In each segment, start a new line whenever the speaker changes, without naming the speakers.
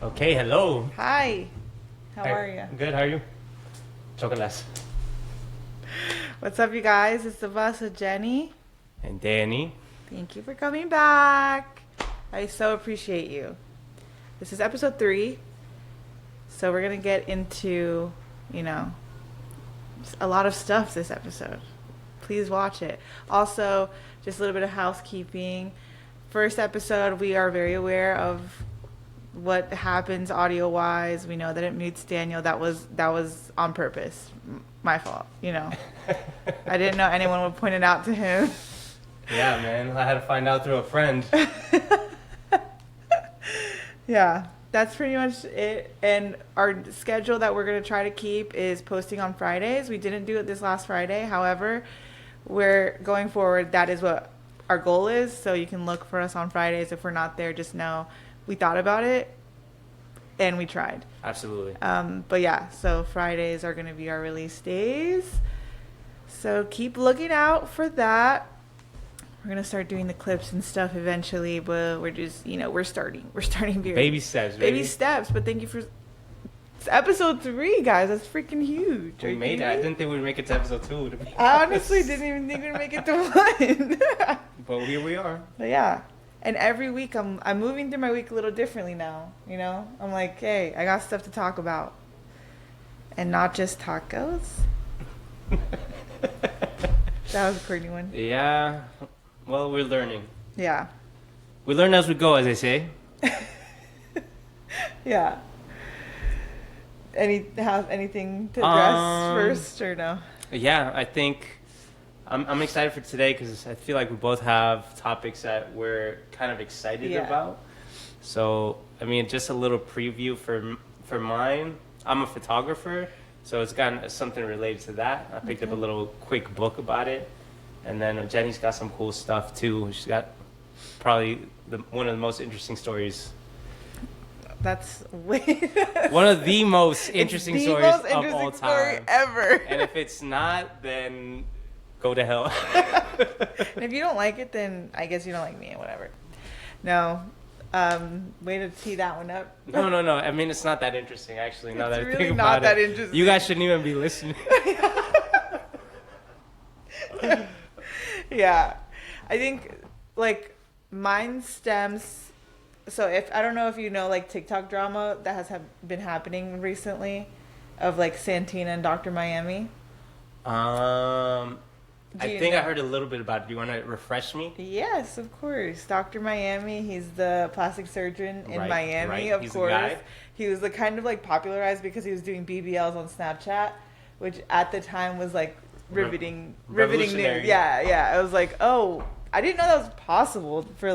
Okay, hello.
Hi. How
Hi.
are you?
Good, how are you? Chocolate.
What's up, you guys? It's the bus with Jenny.
And Danny.
Thank you for coming back. I so appreciate you. This is episode 3. So we're going to get into, a lot of stuff this episode. Please watch it. Also, just a little bit of housekeeping. First episode, we are very aware of what happens audio-wise. We know that it mutes Daniel. That was on purpose. My fault, I didn't know anyone would point it out to him.
Yeah, man. I had to find out through a friend.
Yeah, that's pretty much it. And our schedule that we're going to try to keep is posting on Fridays. We didn't do it this last Friday. However, we're going forward. That is what our goal is. So you can look for us on Fridays. If we're not there, just know we thought about it and we tried.
Absolutely.
But yeah, so Fridays are going to be our release days. So keep looking out for that. We're going to start doing the clips and stuff eventually, but we're just, we're starting. We're starting
Baby steps,
baby steps. But thank you for it's episode 3, guys. That's freaking huge.
We made it. I didn't think we'd make it to episode 2. To be
I
honest.
honestly didn't even think we'd make it to 1.
But here we are.
But yeah. And every week I'm moving through my week a little differently now, I'm like, hey, I got stuff to talk about. And not just tacos. That was a pretty one.
Yeah. Well, we're learning.
Yeah.
We learn as we go, as they say.
Yeah. Anything to address first or no?
Yeah, I think I'm excited for today because I feel like we both have topics that we're kind of excited about. So, I mean, just a little preview for mine. I'm a photographer, so it's got something related to that. I picked up a little quick book about it. And then Jenny's got some cool stuff too. She's got probably one of the most interesting stories.
That's
one of the most interesting stories of all time.
Story ever.
And if it's not, then go to hell.
And if you don't like it, then I guess you don't like me and whatever. No. Way to tee that one up.
No. I mean, it's not that interesting, actually. Now that I think
not
about
that
it,
interesting.
you guys shouldn't even be listening.
Yeah. I think, mine stems... So I don't know if you know, TikTok drama that has been happening recently of, Santina and Dr. Miami.
I think I heard a little bit about it. Do you want to refresh me?
Yes, of course. Dr. Miami, he's the plastic surgeon in Miami, of
he's
course.
The guy.
He was kind of popularized because he was doing BBLs on Snapchat, which at the time was riveting news. Yeah. I was like, oh, I didn't know that was possible for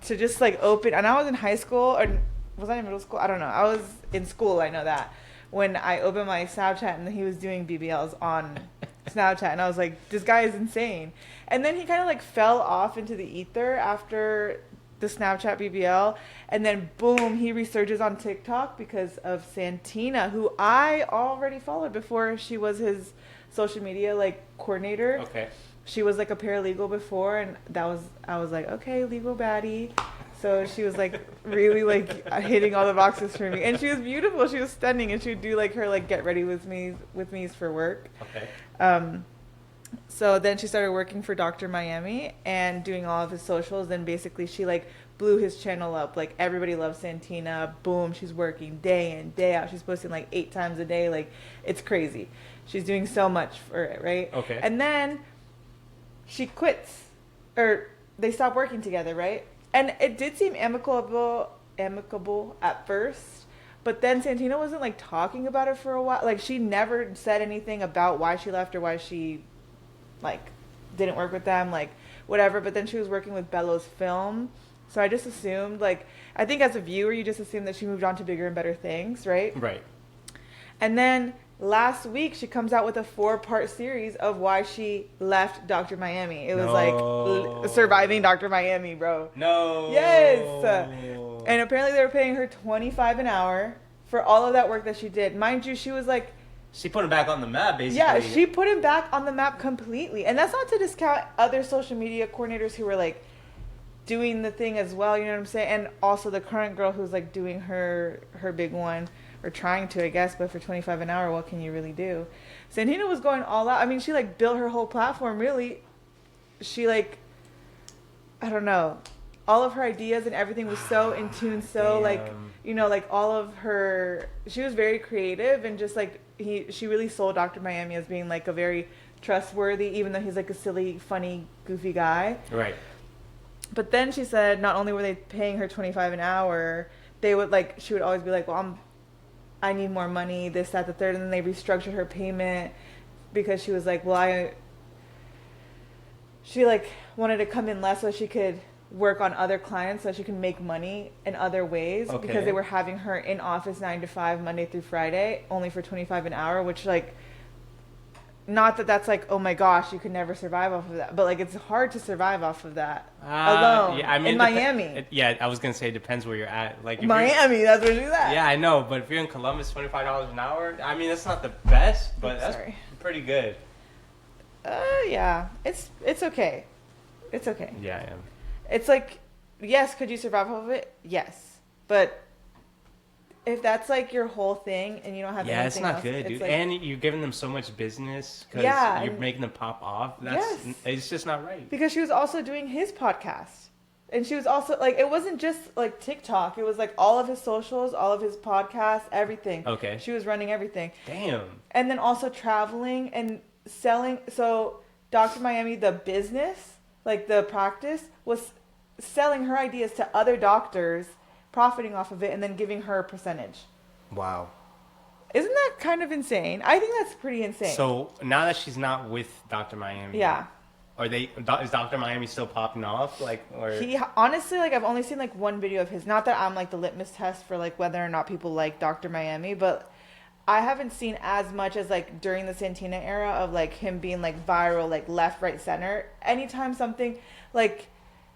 to just open. And I was in high school, or was I in middle school? I don't know. I was in school. I know that when I opened my Snapchat and he was doing BBLs on Snapchat, and I was like, this guy is insane. And then he kind of fell off into the ether after the Snapchat BBL, and then boom, he resurges on TikTok because of Santina, who I already followed before she was his social media coordinator.
Okay.
She was a paralegal before, and I was like, okay, legal baddie. So she was really hitting all the boxes for me, and she was beautiful. She was stunning, and she would do her get ready with me for work.
Okay.
So then she started working for Dr. Miami and doing all of his socials. Then basically she blew his channel up. Everybody loves Santina. Boom, she's working day in, day out. She's posting 8 times a day. It's crazy. She's doing so much for it, right?
Okay.
And then she quits, or they stop working together, right? And it did seem amicable at first, but then Santina wasn't talking about it for a while. She never said anything about why she left or why she didn't work with them, whatever. But then she was working with Bellows Film, so I just assumed I think as a viewer you just assume that she moved on to bigger and better things, right?
Right.
And then last week she comes out with a 4-part series of why she left Dr. Miami. It was surviving Dr. Miami, bro.
No.
Yes. And apparently they were paying her $25 an hour for all of that work that she did. Mind you, she was
she put him back on the map, basically.
Yeah, she put him back on the map completely. And that's not to discount other social media coordinators who were doing the thing as well, you know what I'm saying? And also the current girl who's like doing her big one, or trying to, I guess, but for 25 an hour, what can you really do? Santino was going all out. I mean, she like built her whole platform, really. She like, I don't know, all of her ideas and everything was so in tune, so like, you know, like all of her, she was very creative, and just like she really sold Dr. Miami as being like a very trustworthy, even though he's like a silly, funny, goofy guy.
Right.
But then she said not only were they paying her 25 an hour, they would like, she would always be like, well, I need more money, this, that, the third, and then they restructured her payment because she was like, well, she like wanted to come in less so she could work on other clients so she can make money in other ways, because they were having her in office 9 to 5 Monday through Friday only for 25 an hour, which like, not that that's like, oh my gosh, you could never survive off of that, but like it's hard to survive off of that alone.
Yeah, I mean,
in Miami.
Yeah, I was gonna say it depends where you're at. Like
Miami, that's where she's at.
Yeah, I know, but if you're in Columbus, $25 an hour. I mean, that's not the best, but that's pretty good.
Yeah, it's okay. It's okay.
Yeah, yeah.
It's like, yes, could you survive off of it? Yes, but if that's like your whole thing and you don't have anything
it's not
else,
good, dude.
like,
and you're giving them so much business because you're making them pop off. It's just not right.
Because she was also doing his podcast, and she was also like, it wasn't just like TikTok. It was like all of his socials, all of his podcasts, everything.
Okay.
She was running everything.
Damn.
And then also traveling and selling. So Dr. Miami, the business, like the practice, was selling her ideas to other doctors, profiting off of it, and then giving her a percentage.
Wow.
Isn't that kind of insane? I think that's pretty insane.
So now that she's not with Dr. Miami, is Dr. Miami still popping off? Like, or
he honestly, like, I've only seen like one video of his. Not that I'm like the litmus test for like whether or not people like Dr. Miami, but I haven't seen as much as like during the Santina era of like him being like viral, like left, right, center. Anytime something like,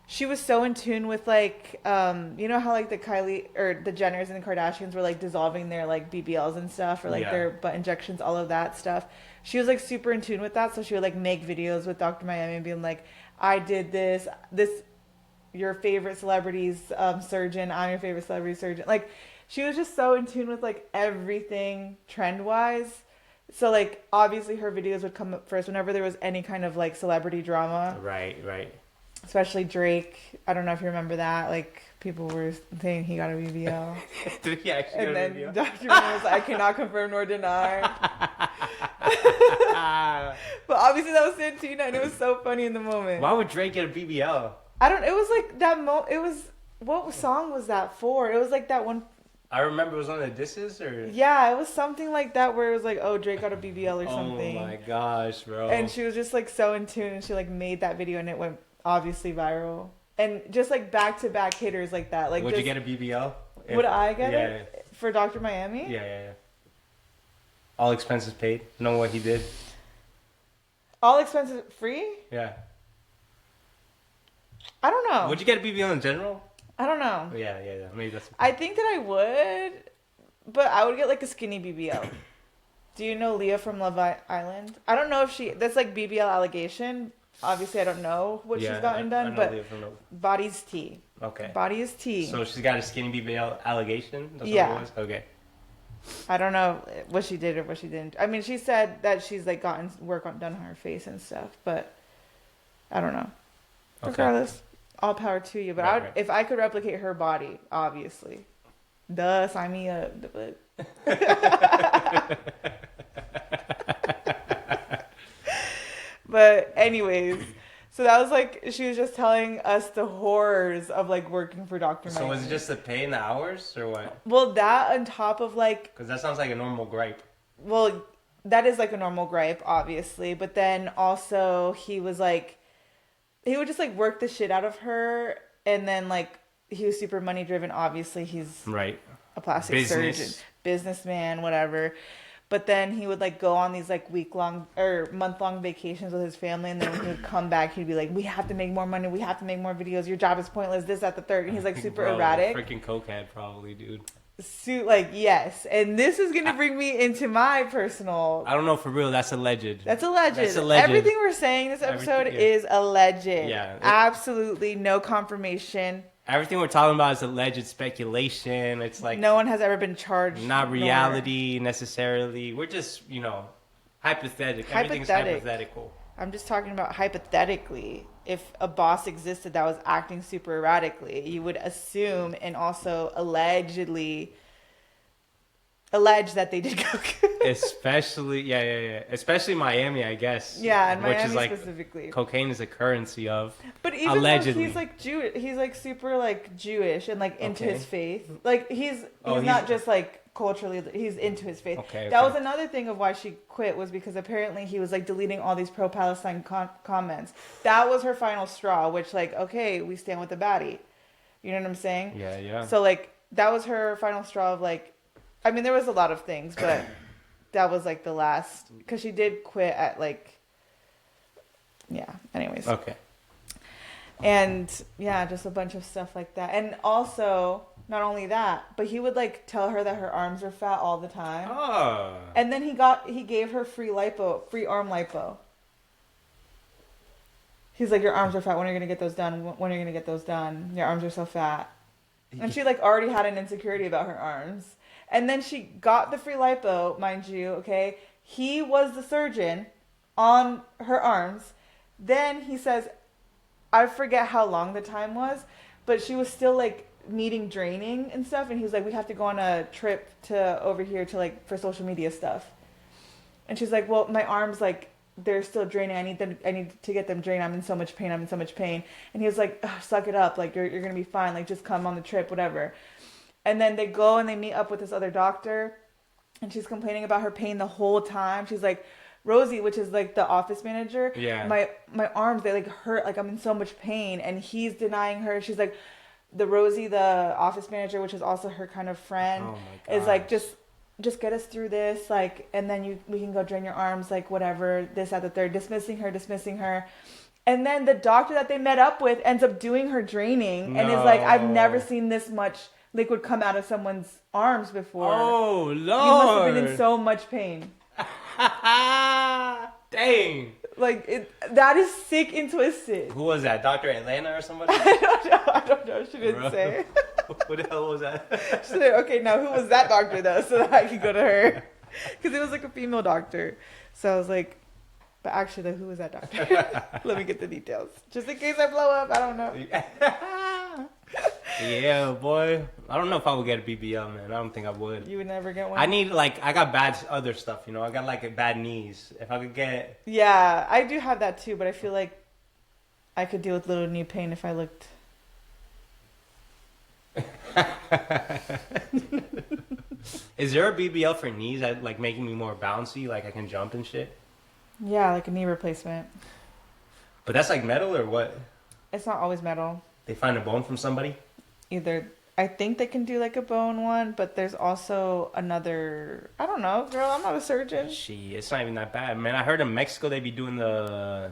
she was so in tune with like, you know how like the Kylie or the Jenners and the Kardashians were like dissolving their like BBLs and stuff, or like their butt injections, all of that stuff. She was like super in tune with that, so she would like make videos with Dr. Miami and being like, I did this, your favorite celebrity's surgeon, I'm your favorite celebrity surgeon. Like, she was just so in tune with like everything trend wise. So like obviously her videos would come up first whenever there was any kind of like celebrity drama.
Right.
Especially Drake. I don't know if you remember that. Like, people were saying he got a BBL.
Did he actually
and
get a
then
BBL?
Dr. Miami was like, I cannot confirm nor deny. But obviously that was Santina, and it was so funny in the moment.
Why would Drake get a BBL?
I don't, it was like that it was, what song was that for? It was like that one.
I remember it was on the disses, or?
Yeah, it was something like that where it was like, oh, Drake got a BBL or something.
Oh my gosh, bro.
And she was just like so in tune, and she like made that video, and it went obviously viral. And just like back-to-back hitters like that. Like,
would you get a BBL?
Would I get it? For Dr. Miami?
Yeah. All expenses paid. Know what he did?
All expenses free?
Yeah.
I don't know.
Would you get a BBL in general?
I don't know.
Yeah. Maybe that's.
I think that I would, but I would get like a skinny BBL. Do you know Leah from Love Island? I don't know if that's like BBL allegation. Obviously, I don't know what she's gotten done, but body's tea.
Okay.
Body is tea.
So she's got a skinny BBL allegation? That's
what
it was? Okay.
I don't know what she did or what she didn't. I mean, she said that she's like gotten work done on her face and stuff, but I don't know. Okay. Regardless, all power to you. But if I could replicate her body, obviously. Duh, sign me up. But anyways, so that was like, she was just telling us the horrors of like working for Dr. Miami.
So was it just the pay and the hours, or what?
Well, that on top of like...
Because that sounds like a normal gripe.
Well, that is like a normal gripe, obviously. But then also he was like... He would just like work the shit out of her. And then like, he was super money driven. Obviously, he's a plastic surgeon, businessman, whatever. But then he would like go on these like week-long or month-long vacations with his family, and then when he would come back, he'd be like, "We have to make more money. We have to make more videos. Your job is pointless. This, that, the third." And he's like super erratic.
Freaking cokehead, probably, dude.
like, yes. And this is going to bring me into my personal.
I don't know for real. That's alleged.
That's alleged.
That's alleged.
Everything we're saying this episode is alleged. Yeah. Absolutely no confirmation.
Everything we're talking about is alleged speculation. It's like
no one has ever been charged.
Not reality necessarily. We're just, hypothetical. Everything's hypothetical.
I'm just talking about hypothetically. If a boss existed that was acting super erratically, you would assume and also allege that they did coke.
Especially, especially Miami, I guess.
Yeah, and Miami
which is like,
specifically.
Cocaine is a currency of.
But even allegedly. Though he's like Jewish, he's like super like Jewish and like into his faith. Like he's not just like culturally, he's into his faith.
Okay.
That was another thing of why she quit, was because apparently he was like deleting all these pro-Palestine comments. That was her final straw, which like, okay, we stand with the baddie. You know what I'm saying?
Yeah.
So like that was her final straw of like, I mean, there was a lot of things, but that was like the last, because she did quit at like, anyways.
Okay.
And yeah, just a bunch of stuff like that. And also, not only that, but he would like tell her that her arms are fat all the time.
Oh.
And then he gave her free arm lipo. He's like, your arms are fat. When are you going to get those done? When are you going to get those done? Your arms are so fat. And she like already had an insecurity about her arms. And then she got the free lipo, mind you, okay? He was the surgeon on her arms. Then he says, I forget how long the time was, but she was still like needing draining and stuff. And he was like, we have to go on a trip to over here to like for social media stuff. And she's like, well, my arms, like, they're still draining. I need to get them drained. I'm in so much pain. And he was like, suck it up. Like, you're going to be fine. Like, just come on the trip, whatever. And then they go and they meet up with this other doctor, and she's complaining about her pain the whole time. She's like, Rosie, which is like the office manager.
Yeah.
My arms, they like hurt. Like, I'm in so much pain. And he's denying her. She's like, the Rosie, the office manager, which is also her kind of friend, is like, just get us through this. Like, and then we can go drain your arms, like whatever, this, that, the third, dismissing her. And then the doctor that they met up with ends up doing her draining and is like, I've never seen this much liquid come out of someone's arms before.
Oh, Lord.
You must have been in so much pain.
Dang.
Like, that is sick and twisted.
Who was that? Dr. Atlanta or somebody?
I don't know. She didn't say.
What the hell was that?
She said, okay, now who was that doctor, though? So that I could go to her. Because it was like a female doctor. So I was like, but actually, who was that doctor? Let me get the details. Just in case I blow up. I don't know.
Yeah, boy. I don't know if I would get a BBL, man. I don't think I would.
You would never get one?
I need, like, I got bad other stuff, you know? I got, like, bad knees. If I could get...
Yeah, I do have that, too. But I feel like I could deal with little knee pain if I looked...
Is there a BBL for knees that, like, making me more bouncy? Like, I can jump and shit?
Yeah, like a knee replacement.
But that's, like, metal or what?
It's not always metal.
They find a bone from somebody?
Either... I think they can do like a bone one, but there's also another... I don't know, girl. I'm not a surgeon.
Shit, it's not even that bad. Man, I heard in Mexico they be doing the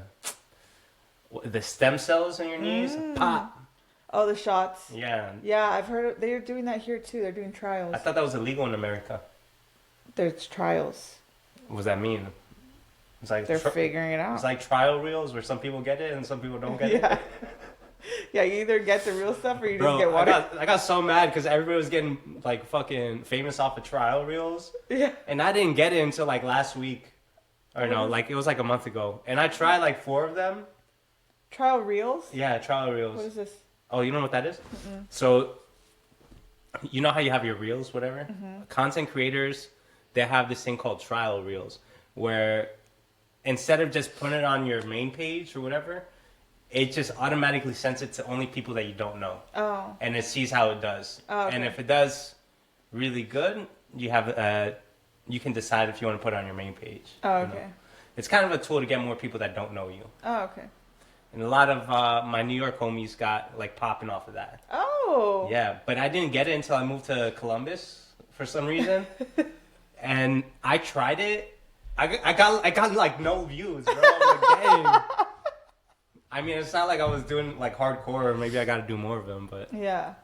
stem cells in your knees. Pop.
Oh, the shots.
Yeah.
Yeah, I've heard they're doing that here too. They're doing trials.
I thought that was illegal in America.
There's trials.
What does that mean? It's like
they're figuring it out.
It's like trial reels where some people get it and some people don't get it.
Yeah, you either get the real stuff or you just get water.
I got so mad because everybody was getting like fucking famous off of trial reels.
Yeah.
And I didn't get it until like last week. Or no, like it was like a month ago. And I tried like 4 of them.
Trial reels?
Yeah, trial reels.
What is this?
Oh, you know what that is?
Mm-mm.
So, you know how you have your reels, whatever?
Mm-hmm.
Content creators, they have this thing called trial reels where instead of just putting it on your main page or whatever, it just automatically sends it to only people that you don't know.
Oh.
And it sees how it does.
Oh, okay.
And if it does really good, you have you can decide if you want to put it on your main page.
Oh, okay.
You know? It's kind of a tool to get more people that don't know you.
Oh, okay.
And a lot of my New York homies got like popping off of that.
Oh.
Yeah, but I didn't get it until I moved to Columbus for some reason. And I tried it. I got like no views, bro. I'm like, dang. I mean, it's not like I was doing like hardcore, or maybe I got to do more of them, but
yeah.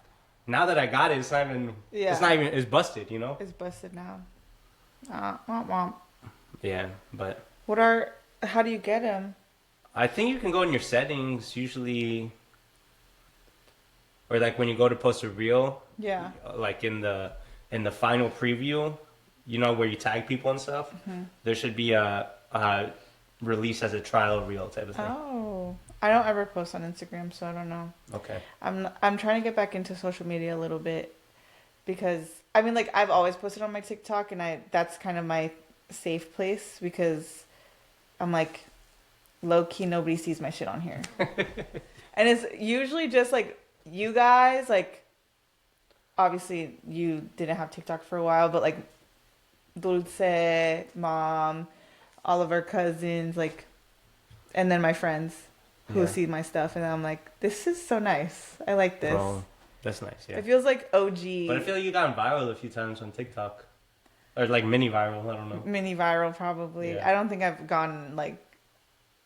now that I got it, it's not even. Yeah. It's not even. It's busted. You know.
It's busted now. Womp womp.
Yeah, but.
How do you get them?
I think you can go in your settings usually, or like when you go to post a reel.
Yeah.
Like in the final preview, you know, where you tag people and stuff. Mm-hmm. There should be a release as a trial reel type of thing.
Oh, I don't ever post on Instagram, so I don't know.
Okay.
I'm trying to get back into social media a little bit because I mean, like I've always posted on my TikTok, and that's kind of my safe place because I'm like low key nobody sees my shit on here, and it's usually just like you guys like. Obviously, you didn't have TikTok for a while, but like Dulce, Mom, all of our cousins, like, and then my friends who see my stuff, and I'm like, this is so nice. I like this.
Bro, that's nice. Yeah.
It feels like OG.
But I feel like you got viral a few times on TikTok, or like mini viral. I don't know.
Mini viral, probably. Yeah. I don't think I've gone like,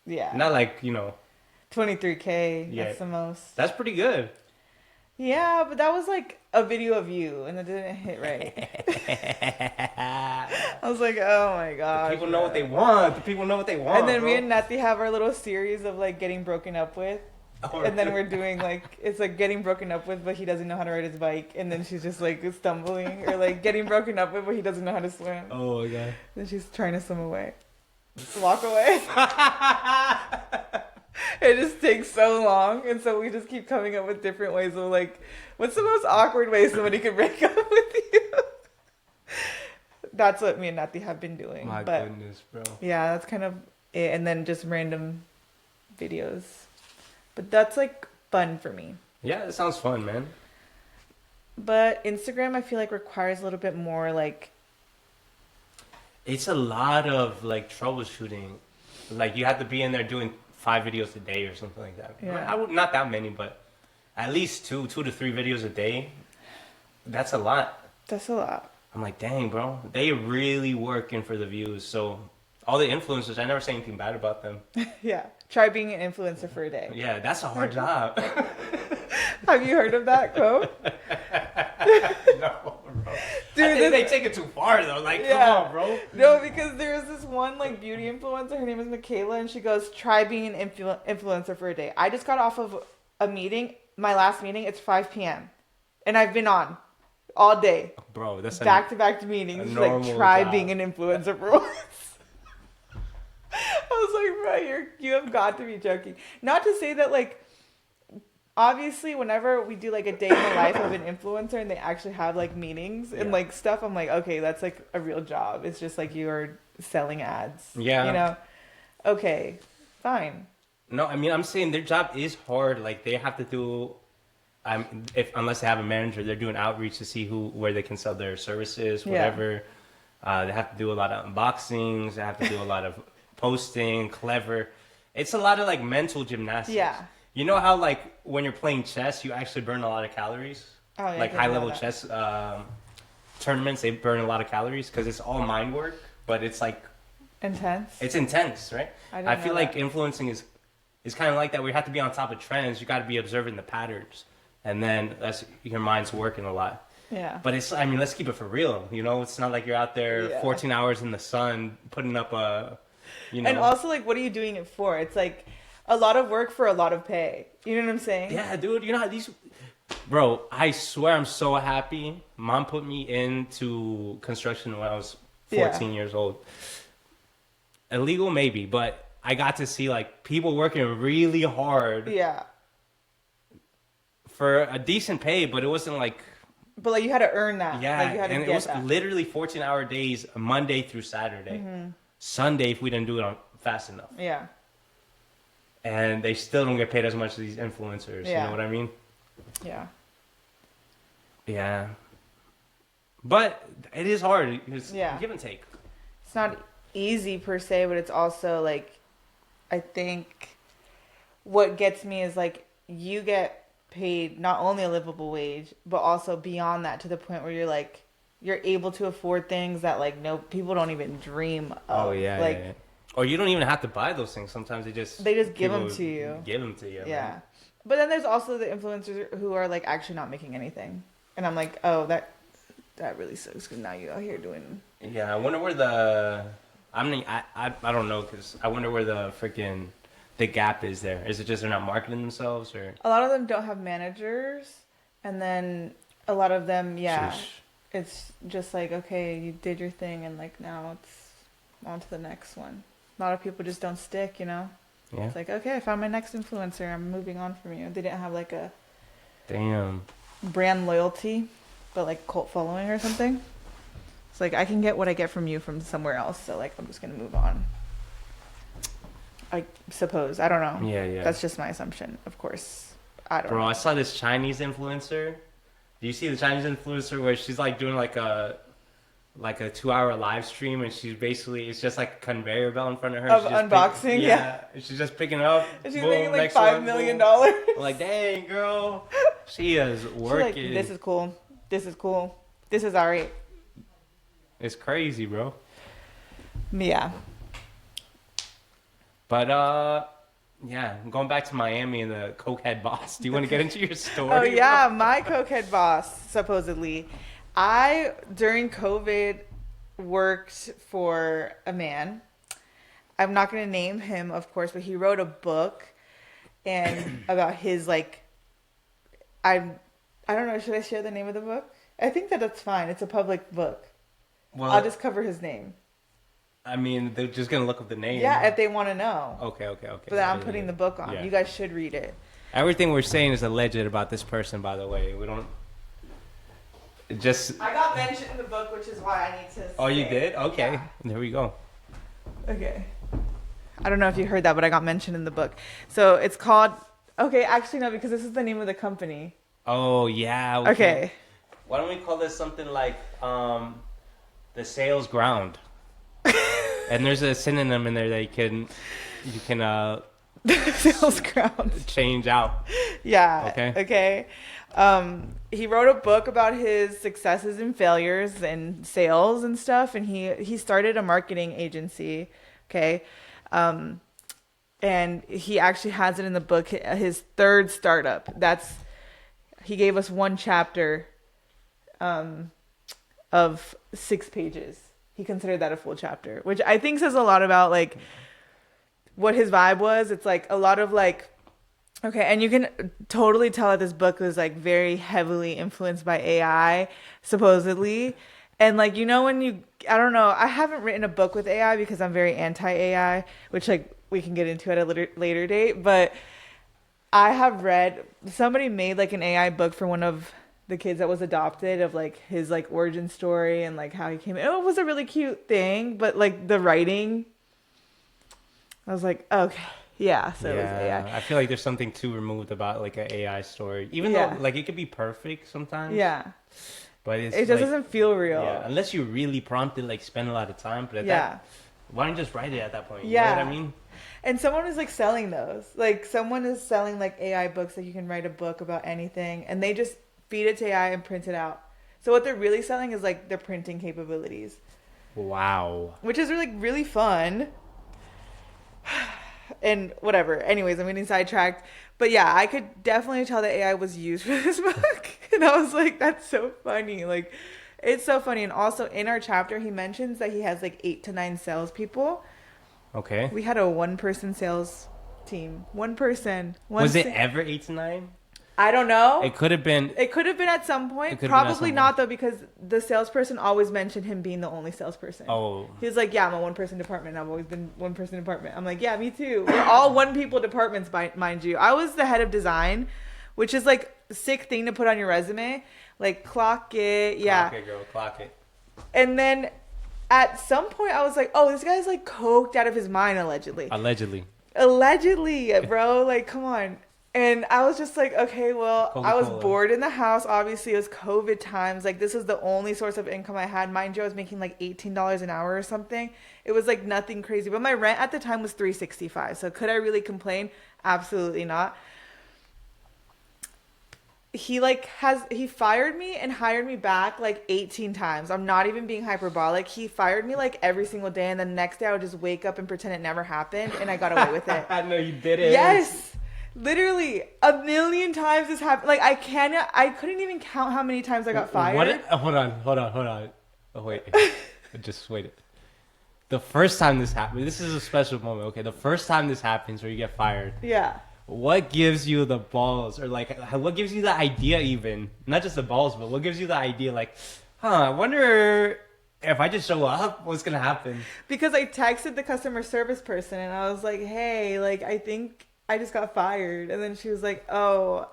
yeah.
Not like
23K. Yeah. That's the most.
That's pretty good.
Yeah, but that was like a video of you, and it didn't hit right. I was like, oh my god.
People know what they want. The people know what they want.
And then me and Nati have our little series of like getting broken up with. And then we're doing like, it's like getting broken up with, but he doesn't know how to ride his bike. And then she's just like stumbling, or like getting broken up with, but he doesn't know how to swim.
Oh my god.
Then she's trying to swim away. Walk away. It just takes so long, and so we just keep coming up with different ways of like, what's the most awkward way somebody could break up with you? That's what me and Nati have been doing.
My goodness, bro.
Yeah, that's kind of it, and then just random videos. But that's like fun for me.
Yeah, it sounds fun, man.
But Instagram, I feel like requires a little bit more like.
It's a lot of like troubleshooting. Like you have to be in there doing 5 videos a day or something like that.
Yeah.
Not that many, but at least 2 to 3 videos a day. That's a lot.
That's a lot.
I'm like, dang, bro. They really working for the views. So all the influencers, I never say anything bad about them.
Yeah. Try being an influencer for a day.
Yeah, that's a hard job.
Have you heard of that quote?
No, bro. Dude, I think they take it too far though. Like, yeah. Come on, bro.
No, because there's this one like beauty influencer. Her name is Michaela, and she goes, "Try being an influencer for a day." I just got off of a meeting. My last meeting. It's 5 p.m. and I've been on all day.
Bro, that's
back to back meetings. She's like, "Try being an influencer for once." I was like, "Bro, you have got to be joking." Not to say that like. Obviously, whenever we do like a day in the life of an influencer and they actually have like meetings and like stuff, I'm like, okay, that's like a real job. It's just like you're selling ads.
Yeah.
You know? Okay, fine.
No, I mean, I'm saying their job is hard. Like they have to do, unless they have a manager, they're doing outreach to see where they can sell their services, whatever. Yeah. They have to do a lot of unboxings. They have to do a lot of posting, clever. It's a lot of like mental gymnastics.
Yeah.
You know how, like, when you're playing chess, you actually burn a lot of calories?
Oh, yeah.
Like, high-level chess tournaments, they burn a lot of calories because it's all mind work, but it's, like...
Intense?
It's intense, right? I feel like influencing is kind of like that. We have to be on top of trends. You got to be observing the patterns. And then your mind's working a lot.
Yeah.
But let's keep it for real, you know? It's not like you're out there 14 hours in the sun putting up a,
And also, like, what are you doing it for? It's, like... A lot of work for a lot of pay. You know what I'm saying?
Yeah, dude. You know how these... Bro, I swear I'm so happy. Mom put me into construction when I was 14 years old. Illegal, maybe, but I got to see, like, people working really hard.
Yeah.
For a decent pay, but it wasn't, like...
But, like, you had to earn that.
Yeah,
like, you had to
and it was literally 14-hour days, Monday through Saturday. Mm-hmm. Sunday, if we didn't do it fast enough.
Yeah.
And they still don't get paid as much as these influencers. Yeah. You know what I mean?
Yeah.
Yeah. But it is hard. It's give and take.
It's not easy per se, but it's also like, I think what gets me is like, you get paid not only a livable wage, but also beyond that to the point where you're like, you're able to afford things that like people don't even dream of.
Oh, yeah. Like, yeah. Or you don't even have to buy those things. Sometimes they just
give them to you.
Give them to you.
Yeah. Man. But then there's also the influencers who are like actually not making anything. And I'm like, oh, that really sucks because now you're out here doing.
Yeah, I wonder where the. I don't know because I wonder where the freaking the gap is there. Is it just they're not marketing themselves or?
A lot of them don't have managers, and then a lot of them, yeah,
Sheesh.
it's just like, okay, you did your thing, and like now it's on to the next one. A lot of people just don't stick, you know.
Yeah.
It's like, okay, I found my next influencer. I'm moving on from you. They didn't have like a
Damn.
brand loyalty, but like cult following or something. It's like I can get what I get from you from somewhere else, so like I'm just gonna move on. I suppose. I don't know.
Yeah.
That's just my assumption, of course. I don't know.
Bro, I saw this Chinese influencer. Do you see the Chinese influencer where she's like doing like a 2-hour live stream and she's basically it's just like a conveyor belt in front of her.
Of
She's just
unboxing, yeah.
And she's just picking it up.
And she's
boom,
making like
next
$5
one,
million.
boom. I'm like, dang girl, she is working.
She's like, this is cool. This is cool. This is alright.
It's crazy, bro.
Yeah.
But yeah, going back to Miami and the cokehead boss. Do you want to get into your story?
Oh yeah, my cokehead boss, supposedly. I, during COVID, worked for a man. I'm not going to name him, of course, but he wrote a book and about his, like, I don't know, should I share the name of the book? I think that's fine. It's a public book.
Well,
I'll just cover his name.
I mean, they're just going to look up the name.
Yeah, if they want to know.
Okay.
But then I'm putting the book on.
Yeah.
You guys should read it.
Everything we're saying is alleged about this person, by the way. We don't... Just...
I got mentioned in the book, which is why I need to
Oh, you
say.
did? Okay.
Yeah.
There we go.
Okay. I don't know if you heard that, but I got mentioned in the book. So it's called... Okay, actually, no, because this is the name of the company.
Oh, yeah.
Okay.
Why don't we call this something like the sales ground? And there's a synonym in there that you can
Sales ground.
change out.
Yeah.
Okay.
He wrote a book about his successes and failures and sales and stuff, and he started a marketing agency. Okay. And he actually has it in the book, his third startup. He gave us one chapter of 6 pages. He considered that a full chapter, which I think says a lot about like what his vibe was. It's like a lot of like, okay, and you can totally tell that this book was like very heavily influenced by AI, supposedly. And like, you know, I don't know, I haven't written a book with AI because I'm very anti-AI, which like we can get into at a later date. But I have read, somebody made like an AI book for one of the kids that was adopted, of like his like origin story and like how he came in. It was a really cute thing, but like the writing, I was like, okay, yeah, so it was AI.
I feel like there's something too removed about like an AI story, even though like it could be perfect sometimes.
Yeah,
but it
just doesn't feel real.
Yeah, unless you really prompt it, like spend a lot of time. But why don't you just write it at that point? You know what I mean?
And someone is like selling those. Like someone is selling like AI books that you can write a book about anything, and they just feed it to AI and print it out. So what they're really selling is like their printing capabilities.
Wow.
Which is really, really fun. And whatever. Anyways, I'm getting sidetracked. But yeah, I could definitely tell that AI was used for this book. And I was like, that's so funny. Like, it's so funny. And also in our chapter, he mentions that he has like 8 to 9 salespeople.
Okay.
We had a 1-person sales team. 1 person.
Was it ever 8 to 9?
I don't know.
It could have been.
It could have been at some point. Probably not, though, because the salesperson always mentioned him being the only salesperson.
Oh.
He was like, yeah, I'm a 1-person department. I've always been 1-person department. I'm like, yeah, me too. We're all 1-people departments, mind you. I was the head of design, which is like a sick thing to put on your resume. Like, clock it. Yeah.
Clock it, girl. Clock it.
And then at some point, I was like, oh, this guy's like coked out of his mind, allegedly. Allegedly, bro. Like, come on. And I was just like, okay, well,
Coca-Cola.
I was bored in the house. Obviously, it was COVID times. Like, this is the only source of income I had. Mind you, I was making like $18 an hour or something. It was like nothing crazy. But my rent at the time was $365. So could I really complain? Absolutely not. He fired me and hired me back like 18 times. I'm not even being hyperbolic. He fired me like every single day. And the next day I would just wake up and pretend it never happened. And I got away with it.
No, you didn't.
Yes. Literally a million times this happened. Like I couldn't even count how many times I got fired.
Hold on. Oh, wait. Just wait. The first time this happened, this is a special moment. Okay, the first time this happens where you get fired.
Yeah.
What gives you the balls, or like, what gives you the idea, even not just the balls, but what gives you the idea, like, I wonder if I just show up, what's gonna happen?
Because I texted the customer service person and I was like, hey, like, I think I just got fired. And then she was like, oh,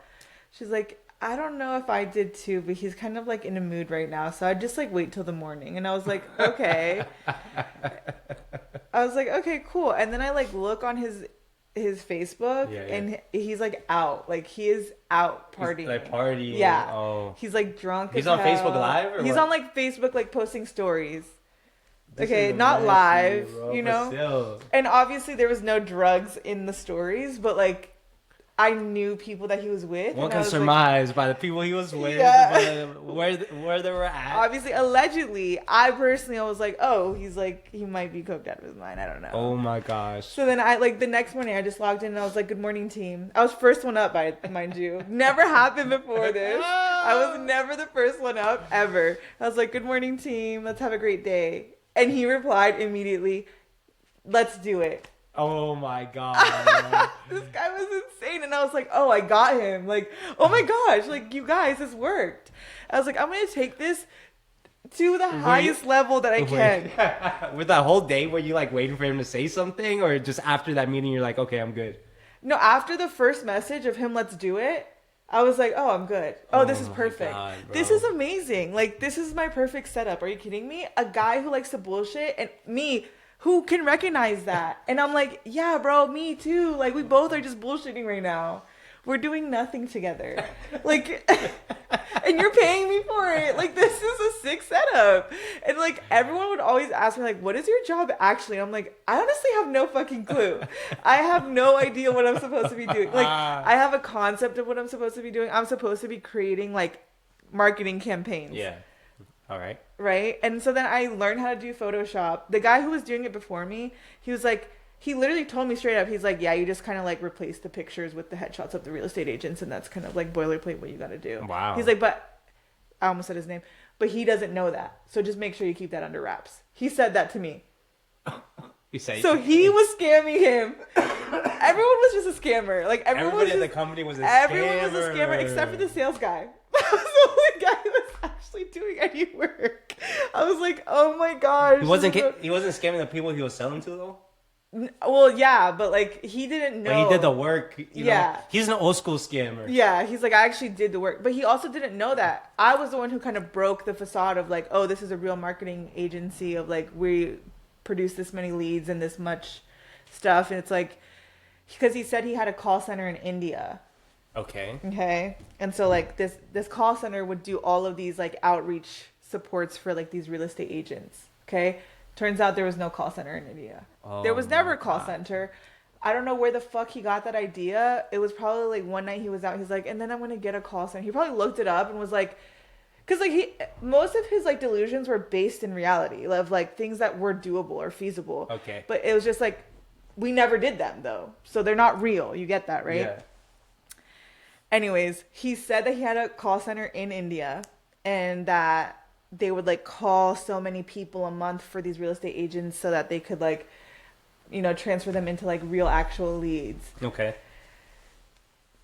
she's like, I don't know if I did too, but he's kind of like in a mood right now. So I'd just like wait till the morning. And I was like, okay. I was like, okay, cool. And then I like look on his Facebook and he's like out. Like he is out partying.
He's like partying.
Yeah.
Oh.
He's like drunk.
He's on Facebook Live, or
he's
what?
on like Facebook, like posting stories.
This
Okay,
is
not
messy,
live,
bro,
you
but
know?
still.
And obviously there was no drugs in the stories, but like I knew people that he was with.
One
and
can
I was
surmise by the people he was with,
Yeah.
where they were at.
obviously, allegedly, I personally was like, oh, he's like, he might be coked out of his mind. I don't know.
Oh my gosh.
So then I like the next morning I just logged in and I was like, good morning team. I was first one up, mind you. Never happened before this. I was never the first one up ever. I was like, good morning team. Let's have a great day. And he replied immediately, let's do it.
Oh my god.
This guy was insane. And I was like, oh, I got him. Like, oh my gosh, like, you guys, this worked. I was like, I'm going to take this to the highest level that I can.
With that whole day, were you like waiting for him to say something, or just after that meeting you're like, okay, I'm good?
No, after the first message of him, let's do it, I was like, oh, I'm good. Oh, this is perfect.
God,
this is amazing. Like, this is my perfect setup. Are you kidding me? A guy who likes to bullshit, and me who can recognize that. And I'm like, yeah, bro, me too. Like, we both are just bullshitting right now. We're doing nothing together. Like, and you're paying me for it. Like, this is a sick setup. And like, everyone would always ask me, like, what is your job actually? And I'm like, I honestly have no fucking clue. I have no idea what I'm supposed to be doing. Like, I have a concept of what I'm supposed to be doing. I'm supposed to be creating like marketing campaigns.
Yeah. All right.
Right? And so then I learned how to do Photoshop. The guy who was doing it before me, he was like, he literally told me straight up, he's like, yeah, you just kind of like replace the pictures with the headshots of the real estate agents, and that's kind of like boilerplate what you got to do.
Wow.
He's like, but I almost said his name, but he doesn't know that. So just make sure you keep that under wraps. He said that to me.
You say
So he was scamming him. Everyone was just a scammer. Like
everybody at the company was a scammer.
Everyone was a scammer except for the sales guy. That was the only guy who was actually doing any work. I was like, oh my gosh.
He wasn't scamming the people he was selling to though.
Well, yeah, but like he didn't know.
But he did the work. You
Yeah.
know? He's an old school scammer.
Yeah, he's like, I actually did the work. But he also didn't know that. I was the one who kind of broke the facade of like, oh, this is a real marketing agency of like, we produce this many leads and this much stuff. And it's like, because he said he had a call center in India.
Okay.
Okay. And so like this call center would do all of these like outreach supports for like these real estate agents. Okay. Turns out there was no call center in India.
Oh,
there was never a call center. I don't know where the fuck he got that idea. It was probably like one night he was out. He's like, and then I'm going to get a call center. He probably looked it up and was like, because like most of his like delusions were based in reality of like things that were doable or feasible.
Okay.
But it was just like, we never did them though. So they're not real. You get that, right?
Yeah.
Anyways, he said that he had a call center in India and that they would like call so many people a month for these real estate agents so that they could like, you know, transfer them into like real actual leads.
Okay.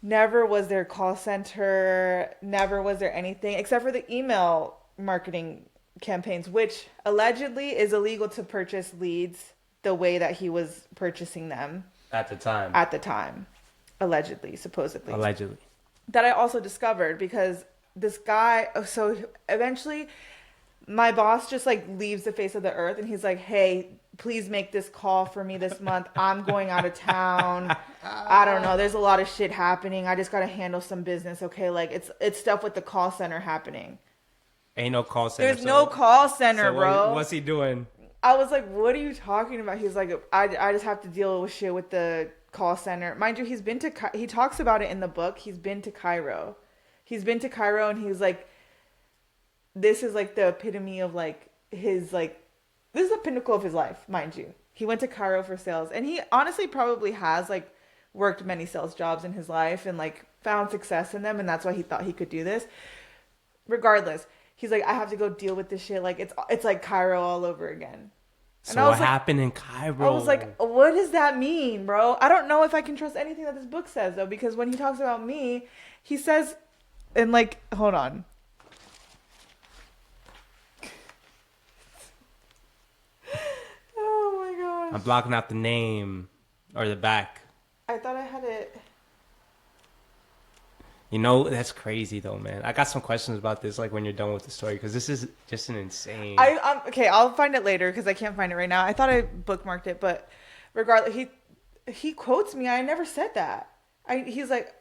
Never was there a call center. Never was there anything except for the email marketing campaigns, which allegedly is illegal to purchase leads the way that he was purchasing them.
At the time.
At the time. Allegedly, supposedly.
Allegedly.
That I also discovered because this guy, so eventually my boss just like leaves the face of the earth and he's like, hey, please make this call for me this month. I'm going out of town. I don't know. There's a lot of shit happening. I just got to handle some business. Okay. Like it's stuff with the call center happening.
Ain't no call center.
There's no call center, bro.
What's he doing?
I was like, what are you talking about? He's like, I just have to deal with shit with the call center. Mind you, he talks about it in the book. He's been to Cairo. And he's like, this is like the epitome of like his like, this is the pinnacle of his life, mind you. He went to Cairo for sales and he honestly probably has like worked many sales jobs in his life and like found success in them, and that's why he thought he could do this. Regardless, he's like, I have to go deal with this shit. Like it's like Cairo all over again.
So what happened in Cairo?
I was like, what does that mean, bro? I don't know if I can trust anything that this book says, though, because when he talks about me, he says, and like, hold on. Oh my gosh.
I'm blocking out the name or the back.
I thought I had it.
You know, that's crazy though, man. I got some questions about this, like when you're done with the story, because this is just an insane.
Okay, I'll find it later because I can't find it right now. I thought I bookmarked it, but regardless, he quotes me. I never said that. He's like,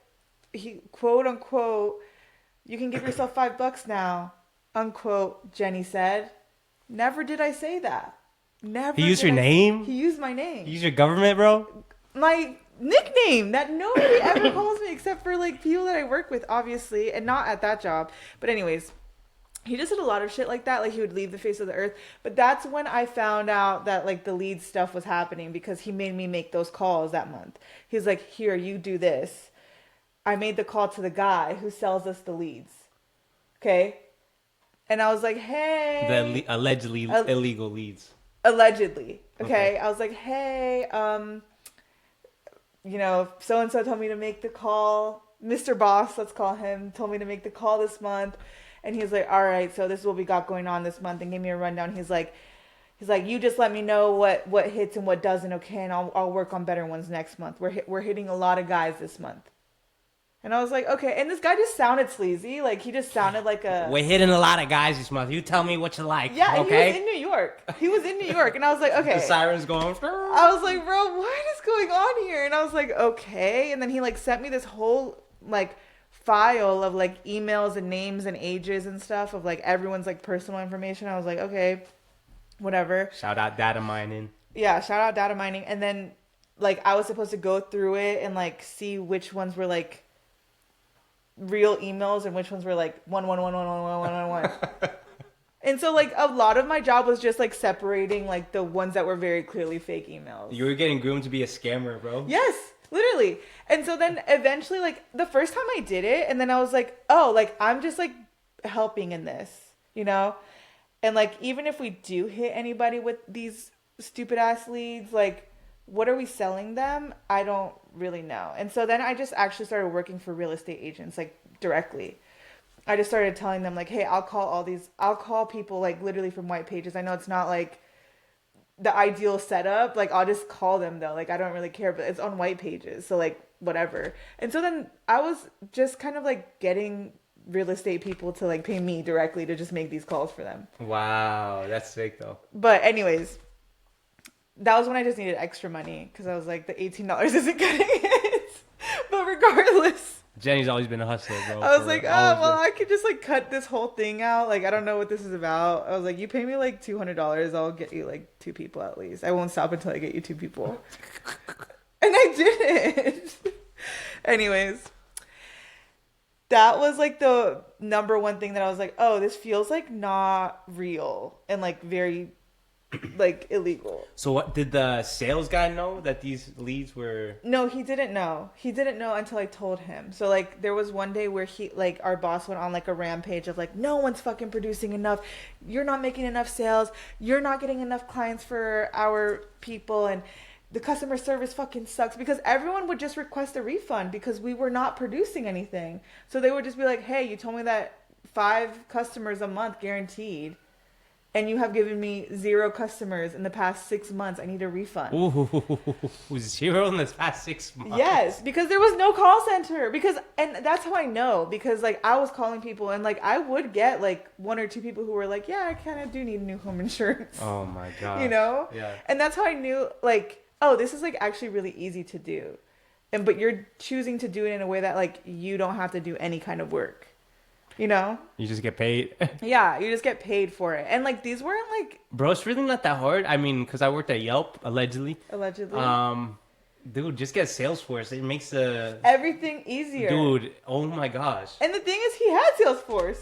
he quote unquote, you can give yourself $5 now, unquote. Jenny said, never did I say that. Never.
He used your name.
He used my name.
He used your government, bro.
My nickname that nobody ever calls me except for like people that I work with, obviously, and not at that job. But anyways, he just did a lot of shit like that. Like he would leave the face of the earth. But that's when I found out that like the lead stuff was happening, because he made me make those calls that month. He's like, here, you do this. I made the call to the guy who sells us the leads. Okay. And I was like, hey.
The allegedly illegal leads.
Allegedly. Okay. I was like, hey, you know, so-and-so told me to make the call. Mr. Boss, let's call him, told me to make the call this month. And he's like, all right, so this is what we got going on this month, and gave me a rundown. He's like, you just let me know what hits and what doesn't, okay? And I'll work on better ones next month. We're hitting a lot of guys this month. And I was like, okay. And this guy just sounded sleazy. Like, he just sounded like a...
We're hitting a lot of guys this month. You tell me what you like,
yeah,
okay?
He was in New York. He was in New York. And I was like, okay.
The sirens going...
I was like, bro, what is going on here? And I was like, okay. And then he, like, sent me this whole, like, file of, like, emails and names and ages and stuff of, like, everyone's, like, personal information. I was like, okay, whatever.
Shout out data mining.
Yeah, shout out data mining. And then, like, I was supposed to go through it and, like, see which ones were, like, real emails and which ones were like 111111111. And so like a lot of my job was just like separating like the ones that were very clearly fake emails.
You were getting groomed to be a scammer, bro.
Yes, literally. And so then eventually, like the first time I did it, and then I was like, oh, like I'm just like helping in this, you know? And like even if we do hit anybody with these stupid ass leads, like what are we selling them? I don't really know. And so then I just actually started working for real estate agents, like directly. I just started telling them like, hey, I'll call people like literally from white pages. I know it's not like the ideal setup. Like I'll just call them though. Like I don't really care, but it's on white pages. So like whatever. And so then I was just kind of like getting real estate people to like pay me directly to just make these calls for them.
Wow. That's sick though.
But anyways, that was when I just needed extra money because I was like, the $18 isn't cutting it. But regardless,
Jenny's always been a hustler, bro.
I was like, oh, well, I could just like cut this whole thing out. Like, I don't know what this is about. I was like, you pay me like $200, I'll get you like 2 people at least. I won't stop until I get you 2 people. And I did it. Anyways, that was like the number one thing that I was like, oh, this feels like not real and like very like illegal.
So what did the sales guy know that these leads were?
No, he didn't know. He didn't know until I told him. So like there was one day where he like our boss went on like a rampage of like, no one's fucking producing enough. You're not making enough sales. You're not getting enough clients for our people, and the customer service fucking sucks, because everyone would just request a refund because we were not producing anything. So they would just be like, hey, you told me that 5 customers a month guaranteed, and you have given me 0 customers in the past 6 months. I need a refund.
Ooh, 0 in the past 6 months.
Yes, because there was no call center. And that's how I know, because like I was calling people, and like I would get like 1 or 2 people who were like, yeah, I kind of do need new home insurance.
Oh my god.
You know?
Yeah.
And that's how I knew like, oh, this is like actually really easy to do. But you're choosing to do it in a way that like you don't have to do any kind of work. You know? You
just get paid.
Yeah, you just get paid for it. And like these weren't like...
Bro, it's really not that hard. I mean, because I worked at Yelp, allegedly. Dude, just get Salesforce. It makes
everything easier.
Dude, oh my gosh.
And the thing is, he had Salesforce.